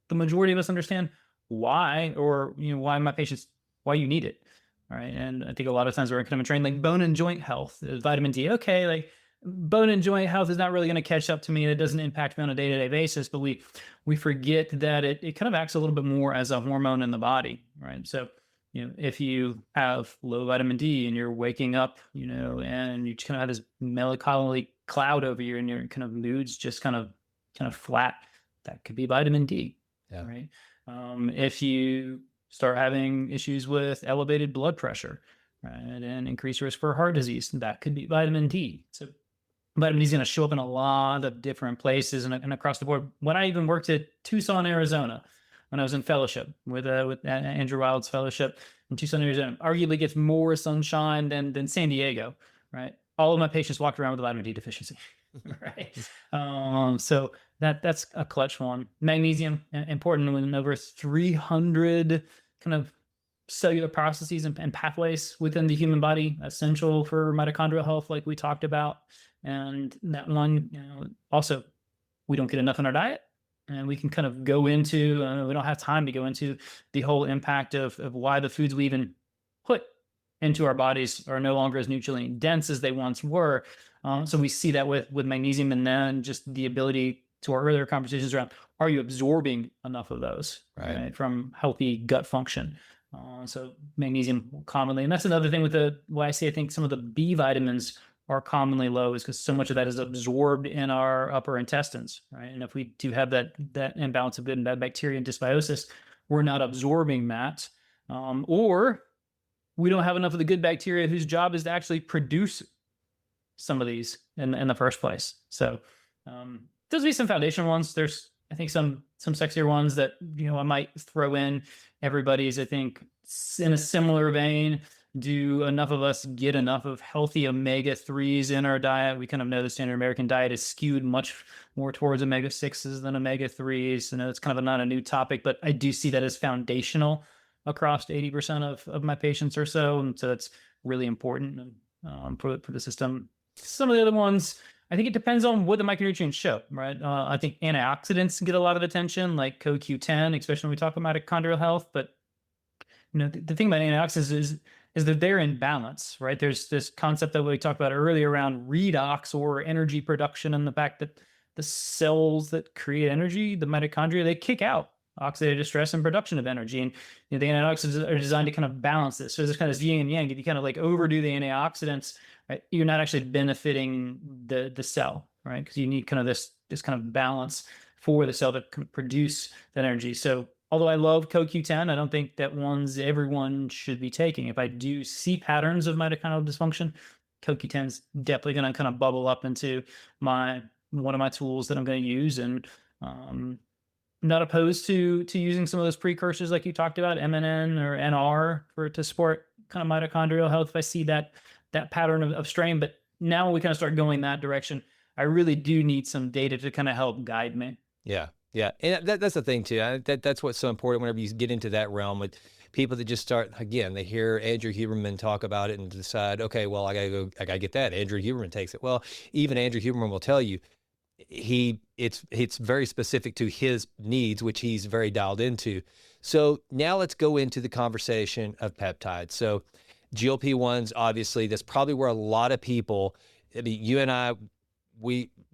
the majority of us understand why, or why you need it. All right. And I think a lot of times we're kind of trained like bone and joint health, vitamin D. Okay, like bone and joint health is not really going to catch up to me. It doesn't impact me on a day-to-day basis, but we forget that it kind of acts a little bit more as a hormone in the body, right? So, if you have low vitamin D and you're waking up, and you kind of have this melancholy cloud over you and your kind of moods just kind of flat, that could be vitamin D, right? If you start having issues with elevated blood pressure, right, and increased risk for heart disease, that could be vitamin D. So vitamin D is going to show up in a lot of different places and across the board. When I even worked at Tucson, Arizona, when I was in fellowship with Andrew Wild's fellowship in Tucson, Arizona, arguably gets more sunshine than San Diego, right? All of my patients walked around with a vitamin D deficiency, right? So that's a clutch one. Magnesium, important when over 300 kind of cellular processes and pathways within the human body, essential for mitochondrial health, like we talked about. And that one, also, we don't get enough in our diet, and we can kind of go into, we don't have time to go into the whole impact of why the foods we even put into our bodies are no longer as nutrient dense as they once were. So we see that with magnesium, and then just the ability to our earlier conversations around, are you absorbing enough of those, right, from healthy gut function? So magnesium commonly, and that's another thing with why I say I think some of the B vitamins are commonly low, is because so much of that is absorbed in our upper intestines, right? And if we do have that imbalance of good and bad bacteria and dysbiosis, we're not absorbing that, or we don't have enough of the good bacteria whose job is to actually produce some of these in the first place. So those would be some foundational ones. There's, I think, some sexier ones that I might throw in. Everybody's, I think, in a similar vein. Do enough of us get enough of healthy omega-3s in our diet? We kind of know the standard American diet is skewed much more towards omega-6s than omega-3s. And it's kind of not a new topic, but I do see that as foundational across 80% of my patients or so. And so that's really important for the system. Some of the other ones, I think it depends on what the micronutrients show, right? I think antioxidants get a lot of attention, like CoQ10, especially when we talk about mitochondrial health. But the thing about antioxidants is that they're in balance, right? There's this concept that we talked about earlier around redox or energy production, and the fact that the cells that create energy, the mitochondria, they kick out oxidative stress and production of energy. And the antioxidants are designed to kind of balance this. So there's kind of yin and yang. If you kind of like overdo the antioxidants, right, you're not actually benefiting the cell, right? Because you need kind of this kind of balance for the cell to produce that energy. So although I love CoQ10, I don't think that everyone should be taking. If I do see patterns of mitochondrial dysfunction, CoQ10 is definitely going to kind of bubble up into one of my tools that I'm going to use. And um, not opposed to using some of those precursors like you talked about, MNN or NR, to support kind of mitochondrial health if I see that pattern of strain. But now when we kind of start going that direction, I really do need some data to kind of help guide me. Yeah. Yeah. And that's the thing too. That's what's so important whenever you get into that realm with people that just start, again, they hear Andrew Huberman talk about it and decide, okay, well, I gotta get that. Andrew Huberman takes it. Well, even Andrew Huberman will tell you, it's very specific to his needs, which he's very dialed into. So now let's go into the conversation of peptides. So GLP-1s, obviously, that's probably where a lot of people, I mean, you and I,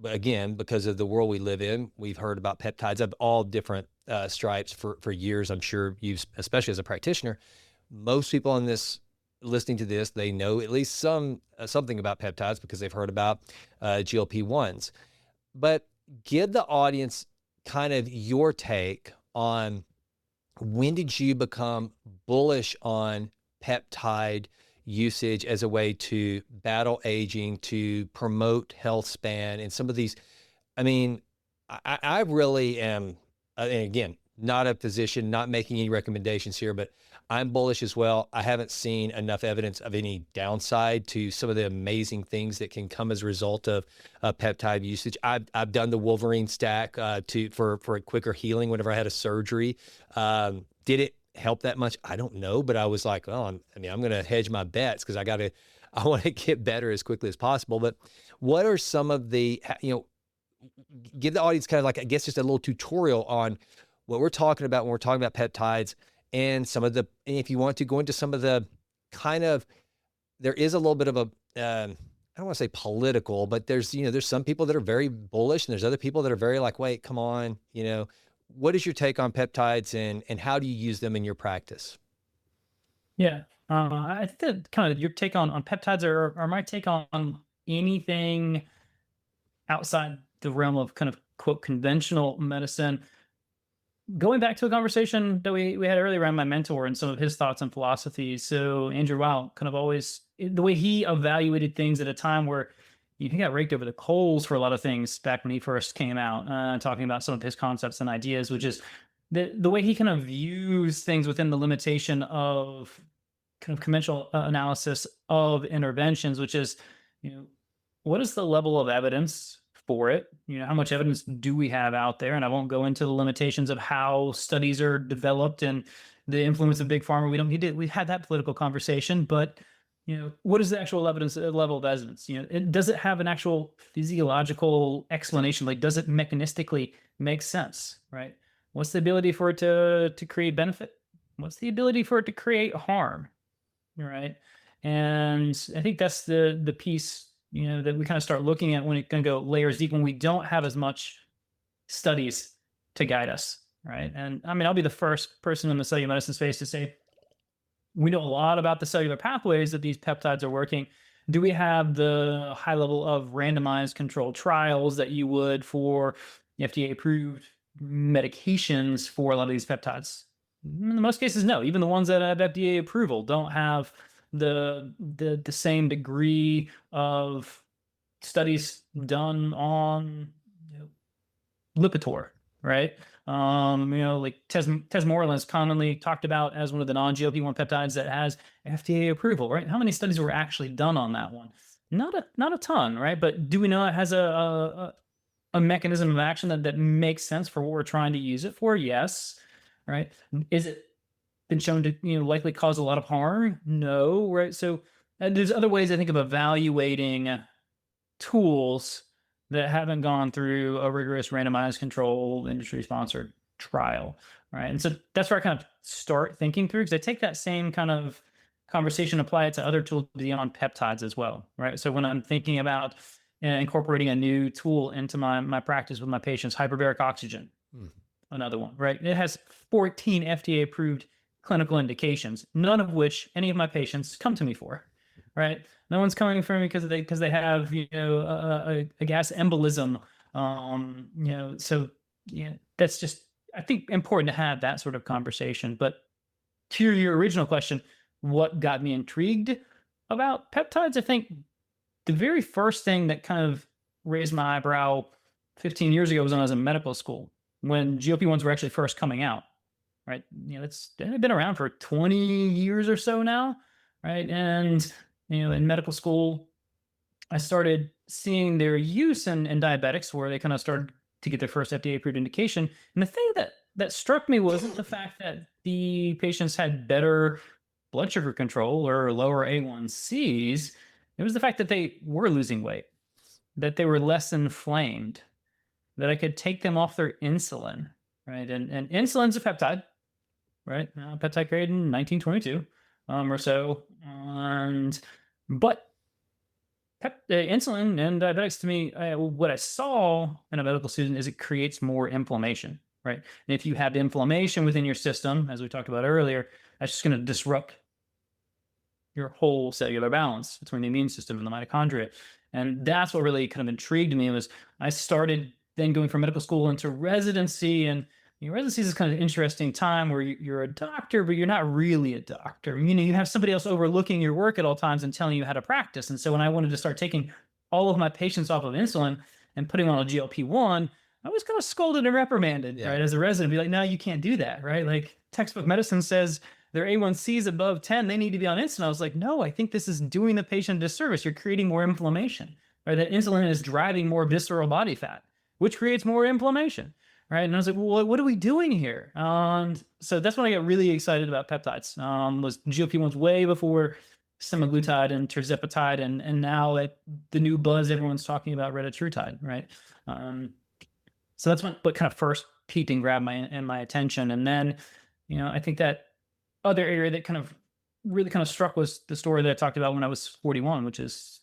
again, because of the world we live in, we've heard about peptides of all different stripes for years. I'm sure you've, especially as a practitioner, most people on this listening to this, they know at least something about peptides because they've heard about GLP-1s. But give the audience kind of your take on when did you become bullish on peptide usage as a way to battle aging, to promote health span, and some of these. I mean, I really am, and again, not a physician, not making any recommendations here, but I'm bullish as well. I haven't seen enough evidence of any downside to some of the amazing things that can come as a result of peptide usage. I've done the Wolverine stack for a quicker healing whenever I had a surgery. Did it help that much? I don't know, but I was like, well, I'm going to hedge my bets because I want to get better as quickly as possible. But what are some of the, give the audience kind of like, I guess, just a little tutorial on what we're talking about when we're talking about peptides, and and if you want to go into some of the kind of, there is a little bit of a, I don't want to say political, but there's some people that are very bullish and there's other people that are very like, wait, come on, what is your take on peptides and how do you use them in your practice? Yeah. I think that kind of your take on peptides or my take on anything outside the realm of kind of quote conventional medicine. Going back to a conversation that we had earlier around my mentor and some of his thoughts and philosophies. So Andrew Weil kind of always, the way he evaluated things at a time where he got raked over the coals for a lot of things back when he first came out, talking about some of his concepts and ideas, which is the way he kind of views things within the limitation of kind of conventional analysis of interventions, which is, what is the level of evidence for it? How much evidence do we have out there? And I won't go into the limitations of how studies are developed and the influence of big pharma. We don't need to. We've had that political conversation, but what is the actual evidence level of evidence? Does it have an actual physiological explanation? Like, does it mechanistically make sense? Right? What's the ability for it to create benefit? What's the ability for it to create harm? Right? And I think that's the piece that we kind of start looking at when it can go layers deep when we don't have as much studies to guide us, right? And I mean, I'll be the first person in the cellular medicine space to say we know a lot about the cellular pathways that these peptides are working. Do we have the high level of randomized controlled trials that you would for FDA approved medications for a lot of these peptides? In most cases, no. Even the ones that have FDA approval don't have the same degree of studies done on Lipitor, right? Like Tesmorelin is commonly talked about as one of the non-GLP-1 peptides that has FDA approval, right? How many studies were actually done on that one? Not a ton, right? But do we know it has a mechanism of action that makes sense for what we're trying to use it for? Yes, right? Is it been shown to likely cause a lot of harm? No, right? So there's other ways I think of evaluating tools that haven't gone through a rigorous randomized controlled industry sponsored trial, right? And so that's where I kind of start thinking through, because I take that same kind of conversation, apply it to other tools beyond peptides as well, right? So when I'm thinking about incorporating a new tool into my practice with my patients, hyperbaric oxygen. another one, right? It has 14 FDA approved clinical indications, none of which any of my patients come to me for, right? No one's coming for me because they have, a gas embolism. So yeah, that's just, I think, important to have that sort of conversation. But to your original question, what got me intrigued about peptides? I think the very first thing that kind of raised my eyebrow 15 years ago was when I was in medical school, when GLP-1s were actually first coming out, right? They've been around for 20 years or so now, right? And, in medical school, I started seeing their use in diabetics where they kind of started to get their first FDA approved indication. And the thing that struck me wasn't the fact that the patients had better blood sugar control or lower A1Cs. It was the fact that they were losing weight, that they were less inflamed, that I could take them off their insulin, right? And insulin's a peptide, right? Peptide created in 1922 or so. But insulin and diabetics, to me, what I saw in a medical student is it creates more inflammation, right? And if you have inflammation within your system, as we talked about earlier, that's just going to disrupt your whole cellular balance between the immune system and the mitochondria. And that's what really kind of intrigued me was I started then going from medical school into residency. And residency is kind of an interesting time where you're a doctor, but you're not really a doctor. You have somebody else overlooking your work at all times and telling you how to practice. And so when I wanted to start taking all of my patients off of insulin and putting on a GLP-1, I was kind of scolded and reprimanded, right? As a resident, be like, no, you can't do that, right? Like textbook medicine says their A1C is above 10, they need to be on insulin. I was like, no, I think this is doing the patient a disservice. You're creating more inflammation, right? That insulin is driving more visceral body fat, which creates more inflammation, right? And I was like, well, what are we doing here? And so that's when I got really excited about peptides. Was GLP-1s way before semaglutide and tirzepatide, and now the new buzz everyone's talking about, retatrutide, right? So that's what kind of first peaked and grabbed my attention. And then, I think that other area that kind of really kind of struck was the story that I talked about when I was 41, which is,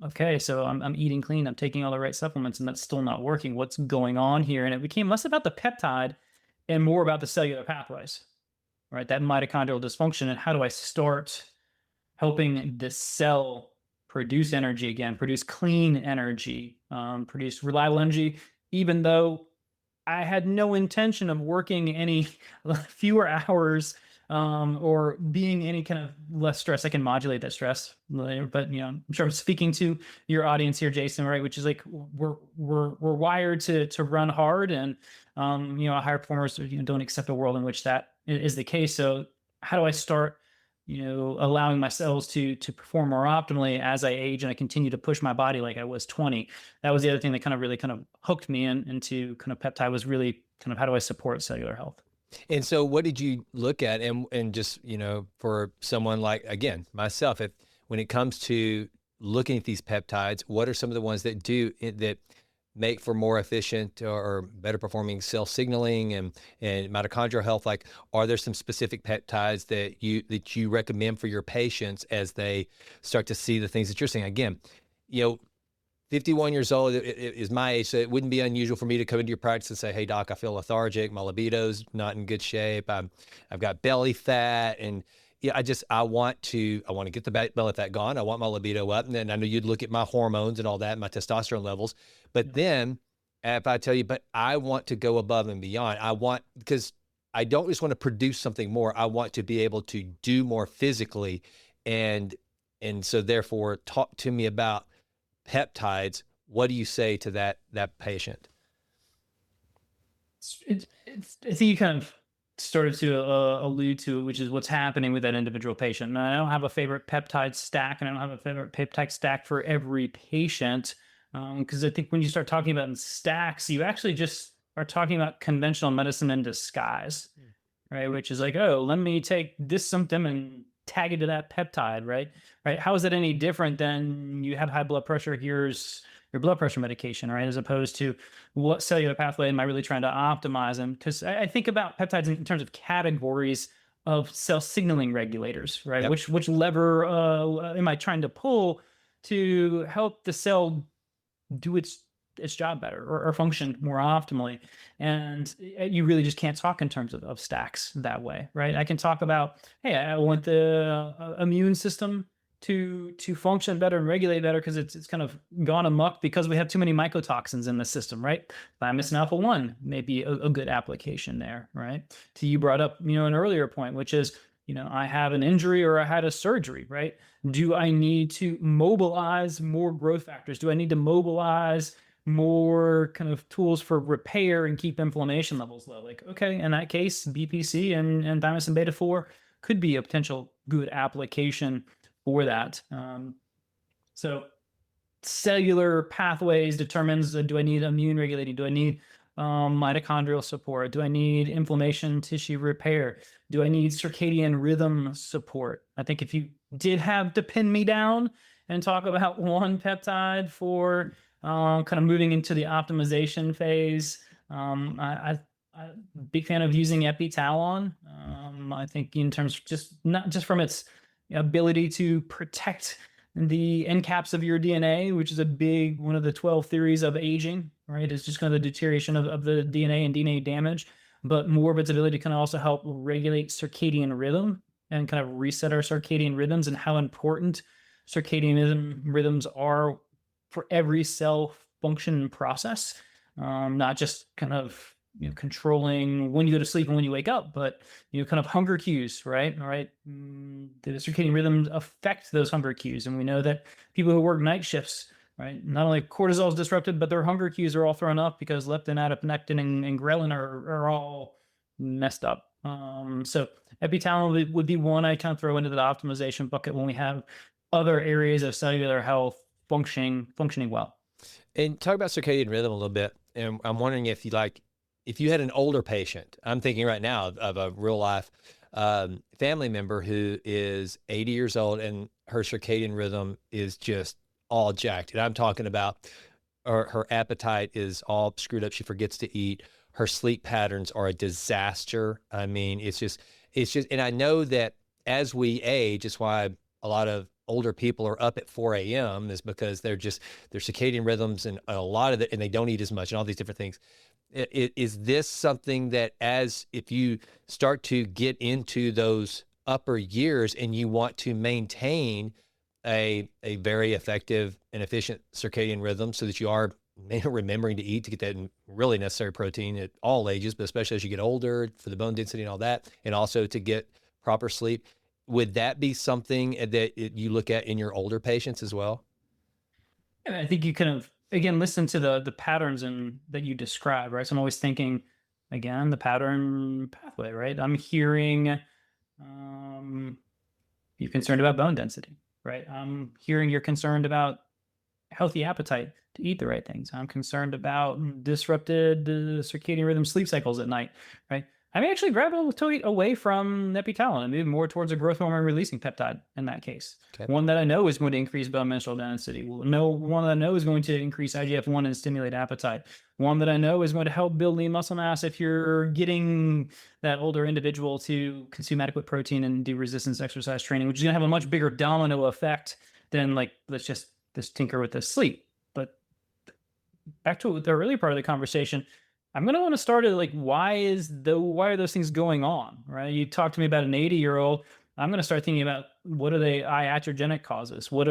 okay, so I'm eating clean, I'm taking all the right supplements, and that's still not working. What's going on here? And it became less about the peptide and more about the cellular pathways, right? That mitochondrial dysfunction, and how do I start helping the cell produce energy again, produce clean energy, produce reliable energy, even though I had no intention of working any fewer hours or being any kind of less stress. I can modulate that stress later, but I'm sure I'm speaking to your audience here, Jason, right? Which is like we're wired to run hard, and higher performers don't accept a world in which that is the case. So how do I start allowing my cells to perform more optimally as I age and I continue to push my body like I was 20? That was the other thing that really hooked me into kind of peptide, was really kind of how do I support cellular health. And so what did you look at, and just, for someone like, again, myself, when it comes to looking at these peptides, what are some of the ones that make for more efficient or better performing cell signaling and mitochondrial health? Like, are there some specific peptides that you recommend for your patients as they start to see the things that you're seeing? Again, 51 years old is my age, so it wouldn't be unusual for me to come into your practice and say, hey, doc, I feel lethargic. My libido's not in good shape. I've got belly fat. And I want to get the belly fat gone. I want my libido up. And then I know you'd look at my hormones and all that, my testosterone levels. But then if I tell you, but I want to go above and beyond, because I don't just want to produce something more. I want to be able to do more physically. And so therefore, talk to me about peptides. What do you say to that patient? I think you kind of started to allude to it, which is what's happening with that individual patient. And I don't have a favorite peptide stack, and I don't have a favorite peptide stack for every patient, because I think when you start talking about in stacks, you actually just are talking about conventional medicine in disguise, right? Which is like, oh, let me take this symptom and tag it to that peptide, right? Right. How is it any different than you have high blood pressure? Here's your blood pressure medication, right? As opposed to what cellular pathway am I really trying to optimize them? Because I think about peptides in terms of categories of cell signaling regulators, right? Yep. Which lever am I trying to pull to help the cell do its its job better or function more optimally. And you really just can't talk in terms of stacks that way, right? I can talk about, hey, I want the immune system to function better and regulate better because it's kind of gone amok because we have too many mycotoxins in the system, right? Thymosin alpha 1 may be a good application there, right? So you brought up, an earlier point, which is, I have an injury or I had a surgery, right? Do I need to mobilize more growth factors? Do I need to mobilize more kind of tools for repair and keep inflammation levels low? Like, okay, in that case, BPC and thymosin beta 4 could be a potential good application for that. So cellular pathways determines, do I need immune regulating? Do I need mitochondrial support? Do I need inflammation tissue repair? Do I need circadian rhythm support? I think if you did have to pin me down and talk about one peptide for kind of moving into the optimization phase, I'm a big fan of using epitalon. I think in terms of just not just from its ability to protect the end caps of your DNA, which is one of the 12 theories of aging, right? It's just kind of the deterioration of the DNA and DNA damage, but more of its ability can also help regulate circadian rhythm and kind of reset our circadian rhythms and how important circadian rhythms are for every cell function and process. Not just kind of controlling when you go to sleep and when you wake up, but kind of hunger cues, right? All right, the circadian rhythms affect those hunger cues, and we know that people who work night shifts, right, not only cortisol is disrupted, but their hunger cues are all thrown up because leptin, adiponectin, and ghrelin are all messed up. So epitalon would be one I kind of throw into the optimization bucket when we have other areas of cellular health functioning well. And talk about circadian rhythm a little bit. And I'm wondering if you had an older patient, I'm thinking right now of a real life family member who is 80 years old and her circadian rhythm is just all jacked. And I'm talking about her appetite is all screwed up. She forgets to eat. Her sleep patterns are a disaster. I mean, it's just, and I know that as we age, it's why a lot of older people are up at 4 a.m. is because their circadian rhythms and a lot of it, and they don't eat as much and all these different things. Is this something that if you start to get into those upper years and you want to maintain a very effective and efficient circadian rhythm so that you are remembering to eat to get that really necessary protein at all ages, but especially as you get older for the bone density and all that, and also to get proper sleep, would that be something that you look at in your older patients as well? And I think you kind of again listen to the patterns and that you describe, right? So I'm always thinking again the pattern pathway, right? I'm hearing you're concerned about bone density, right? I'm hearing you're concerned about healthy appetite to eat the right things. I'm concerned about disrupted circadian rhythm sleep cycles at night, right? I may actually gravitate away from epitalon and move more towards a growth hormone releasing peptide in that case. Okay. One that I know is going to increase bone mineral density. One that I know is going to increase IGF-1 and stimulate appetite. One that I know is going to help build lean muscle mass if you're getting that older individual to consume adequate protein and do resistance exercise training, which is going to have a much bigger domino effect than like, let's just tinker with the sleep. But back to the earlier part of the conversation, I'm going to want to start at like, why are those things going on, right? You talk to me about an 80-year-old. I'm going to start thinking about what are the iatrogenic causes? What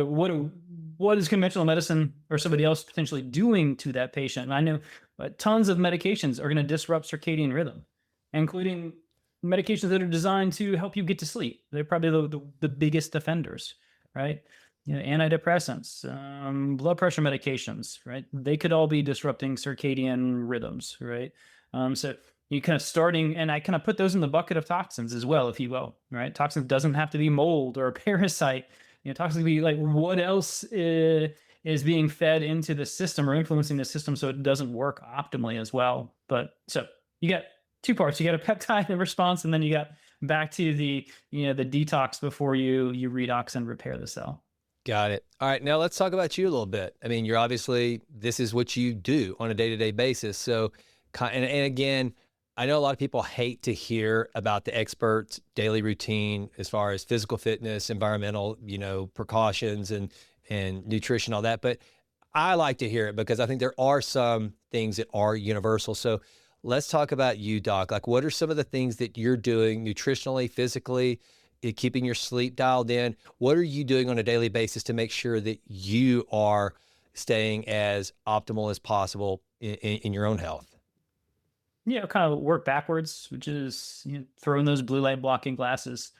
is conventional medicine or somebody else potentially doing to that patient? And I know tons of medications are going to disrupt circadian rhythm, including medications that are designed to help you get to sleep. They're probably the biggest offenders, right? Antidepressants, blood pressure medications, right? They could all be disrupting circadian rhythms, right? So you kind of starting, and I kind of put those in the bucket of toxins as well, if you will, right? Toxins doesn't have to be mold or a parasite. Toxins can be like what else is being fed into the system or influencing the system so it doesn't work optimally as well. But so you got two parts. You got a peptide in response, and then you got back to the the detox before you redox and repair the cell. Got it. All right. Now let's talk about you a little bit. I mean, this is what you do on a day-to-day basis. So, and again, I know a lot of people hate to hear about the expert's daily routine as far as physical fitness, environmental, precautions and nutrition, all that. But I like to hear it because I think there are some things that are universal. So let's talk about you, Doc. Like, what are some of the things that you're doing nutritionally, physically, keeping your sleep dialed in? What are you doing on a daily basis to make sure that you are staying as optimal as possible in your own health? Kind of work backwards, which is throwing those blue light blocking glasses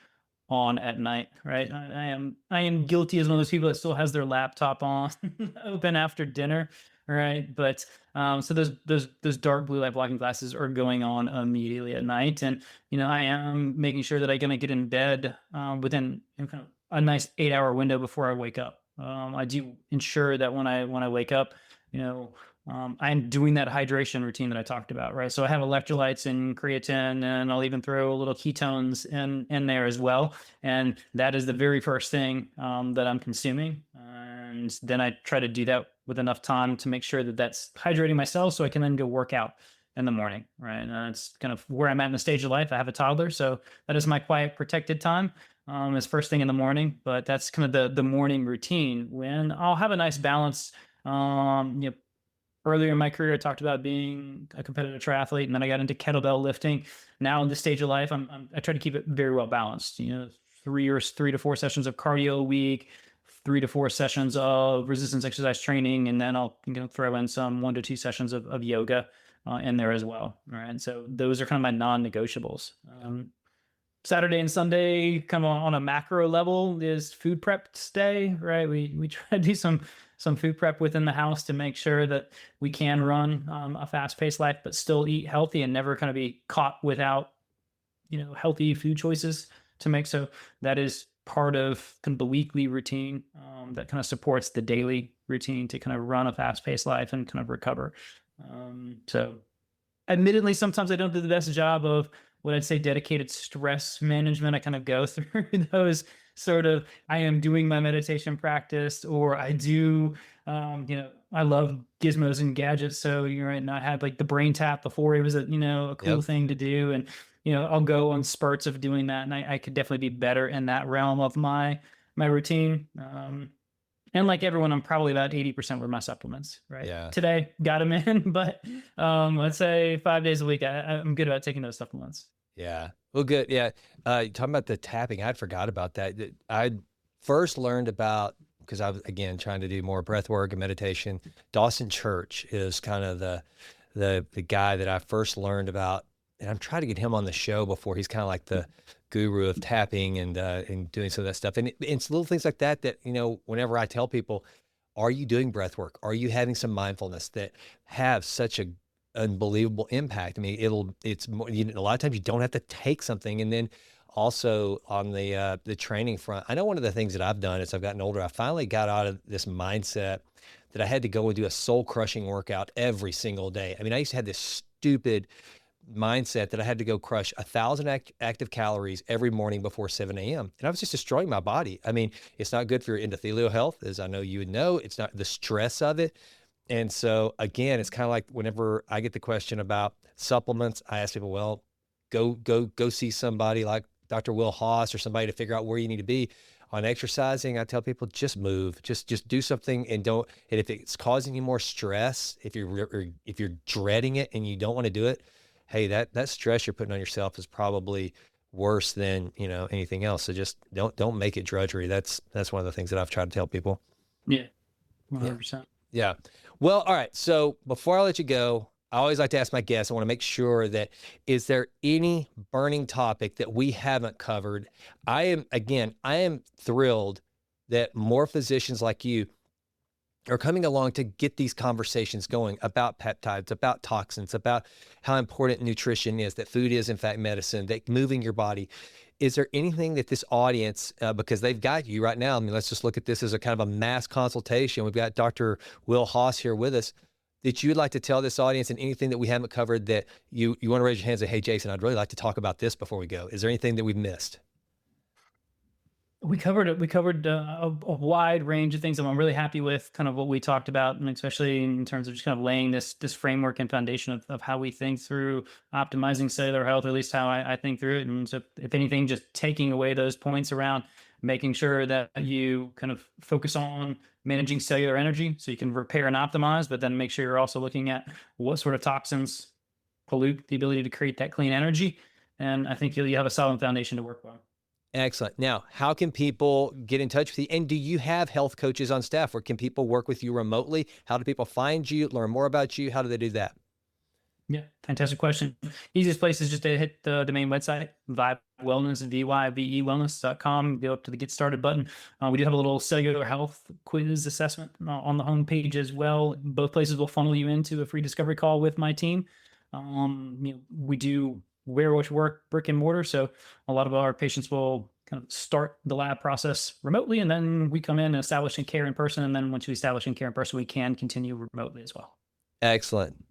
on at night, right? I am guilty as one of those people that still has their laptop on open after dinner, right? But so those dark blue light blocking glasses are going on immediately at night, and I am making sure that I'm gonna get in bed within kind of a nice 8 hour window before I wake up. I do ensure that when I wake up, you know. I'm doing that hydration routine that I talked about, right? So I have electrolytes and creatine, and I'll even throw a little ketones in there as well. And that is the very first thing that I'm consuming. And then I try to do that with enough time to make sure that that's hydrating myself, so I can then go work out in the morning, right? And that's kind of where I'm at in the stage of life. I have a toddler, so that is my quiet, protected time. Is first thing in the morning, but that's kind of the morning routine when I'll have a nice balance. Earlier in my career, I talked about being a competitive triathlete, and then I got into kettlebell lifting. Now in this stage of life, I try to keep it very well balanced. 3 to 4 sessions of cardio a week, 3 to 4 sessions of resistance exercise training, and then I'll throw in some 1 to 2 sessions of yoga in there as well. All right, and so those are kind of my non-negotiables. Saturday and Sunday, kind of on a macro level, is food prep day, right? We try to do some food prep within the house to make sure that we can run a fast-paced life, but still eat healthy and never kind of be caught without healthy food choices to make. So that is part of kind of the weekly routine that kind of supports the daily routine to kind of run a fast-paced life and kind of recover. So admittedly, sometimes I don't do the best job of what I'd say dedicated stress management. I kind of go through those sort of, I am doing my meditation practice, or I do, I love gizmos and gadgets. So you're right. And I had like the brain tap before it was a cool Yep. thing to do. And, I'll go on spurts of doing that. And I could definitely be better in that realm of my routine. And like everyone, I'm probably about 80% with my supplements, right? Yeah. Today, got them in, but let's say 5 days a week, I'm good about taking those supplements. Yeah. Well, good. Yeah. Talking about the tapping, I'd forgot about that. I first learned about, because I was again trying to do more breath work and meditation. Dawson Church is kind of the guy that I first learned about, and I'm trying to get him on the show before. He's kind of like the guru of tapping and doing some of that stuff. And it's little things like that whenever I tell people, are you doing breath work? Are you having some mindfulness that have such a unbelievable impact? I mean, it's more, a lot of times you don't have to take something. And then also on the training front, I know one of the things that I've done as I've gotten older, I finally got out of this mindset that I had to go and do a soul crushing workout every single day. I mean, I used to have this stupid mindset that I had to go crush 1,000 active calories every morning before 7 a.m. And I was just destroying my body. I mean, it's not good for your endothelial health, as I know you would know. It's not the stress of it. And so again, it's kind of like whenever I get the question about supplements, I ask people, well, go see somebody like Dr. Will Haas or somebody to figure out where you need to be. On exercising, I tell people just move, just do something, and if it's causing you more stress, if you're dreading it and you don't want to do it, hey, that stress you're putting on yourself is probably worse than anything else. So just don't make it drudgery. That's one of the things that I've tried to tell people. Yeah, Yeah. 100%. Yeah. Well, all right. So before I let you go, I always like to ask my guests, I want to make sure that, is there any burning topic that we haven't covered? I am thrilled that more physicians like you are coming along to get these conversations going about peptides, about toxins, about how important nutrition is, that food is in fact medicine, that moving your body. Is there anything that this audience, because they've got you right now, I mean, let's just look at this as a kind of a mass consultation. We've got Dr. Will Haas here with us, that you'd like to tell this audience, and anything that we haven't covered that you want to raise your hands and say, hey, Jason, I'd really like to talk about this before we go. Is there anything that we've missed? We covered a wide range of things, and I'm really happy with kind of what we talked about, and especially in terms of just kind of laying this framework and foundation of how we think through optimizing cellular health, or at least how I think through it. And so, if anything, just taking away those points around making sure that you kind of focus on managing cellular energy so you can repair and optimize, but then make sure you're also looking at what sort of toxins pollute the ability to create that clean energy. And I think you have a solid foundation to work on. Excellent. Now, how can people get in touch with you? And do you have health coaches on staff, or can people work with you remotely? How do people find you, learn more about you? How do they do that? Yeah, fantastic question. Easiest place is just to hit the main website, Vive Wellness, VYVE Wellness.com. Go up to the Get Started button. We do have a little cellular health quiz assessment on the homepage as well. Both places will funnel you into a free discovery call with my team. We do where work brick and mortar, so a lot of our patients will kind of start the lab process remotely, and then we come in and establish and care in person. And then once we establish and care in person, we can continue remotely as well. Excellent.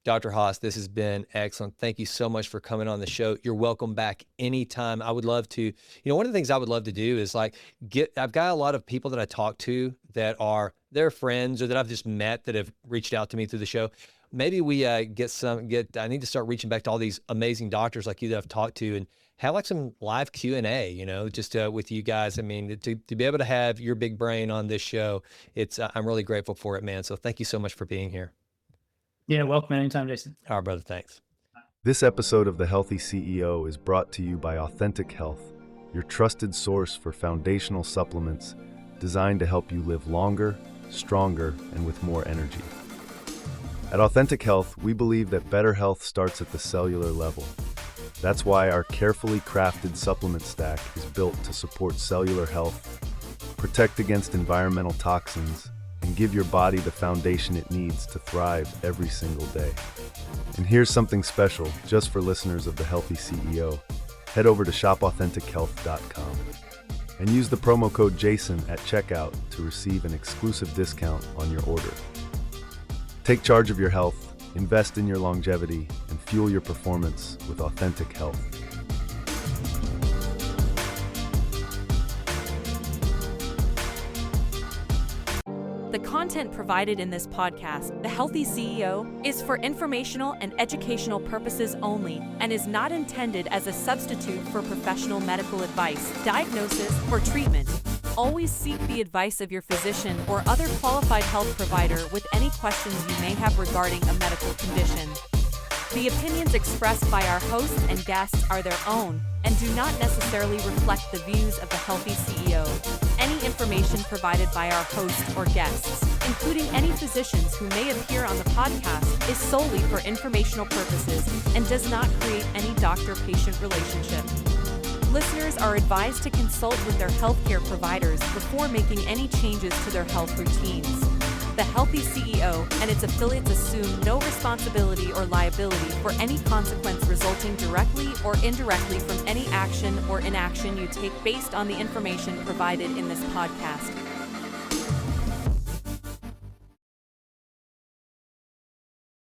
Dr. Haas, this has been excellent. Thank you so much for coming on the show. You're welcome back anytime. I would love to, one of the things I would love to do is I've got a lot of people that I talk to that are their friends or that I've just met that have reached out to me through the show. Maybe we I need to start reaching back to all these amazing doctors like you that I've talked to and have some live Q&A, just with you guys. I mean, to be able to have your big brain on this show, I'm really grateful for it, man. So thank you so much for being here. Yeah, welcome anytime, Jason. All right, brother. Thanks. This episode of The Healthy CEO is brought to you by Authentic Health, your trusted source for foundational supplements designed to help you live longer, stronger, and with more energy. At Authentic Health, we believe that better health starts at the cellular level. That's why our carefully crafted supplement stack is built to support cellular health, protect against environmental toxins, and give your body the foundation it needs to thrive every single day. And here's something special just for listeners of The Healthy CEO. Head over to shopauthentichealth.com and use the promo code JASON at checkout to receive an exclusive discount on your order. Take charge of your health, invest in your longevity, and fuel your performance with Authentic Health. The content provided in this podcast, The Healthy CEO, is for informational and educational purposes only and is not intended as a substitute for professional medical advice, diagnosis, or treatment. Always seek the advice of your physician or other qualified health provider with any questions you may have regarding a medical condition. The opinions expressed by our hosts and guests are their own and do not necessarily reflect the views of The Healthy CEO. Any information provided by our hosts or guests, including any physicians who may appear on the podcast, is solely for informational purposes and does not create any doctor-patient relationship. Listeners are advised to consult with their healthcare providers before making any changes to their health routines. The Healthy CEO and its affiliates assume no responsibility or liability for any consequence resulting directly or indirectly from any action or inaction you take based on the information provided in this podcast.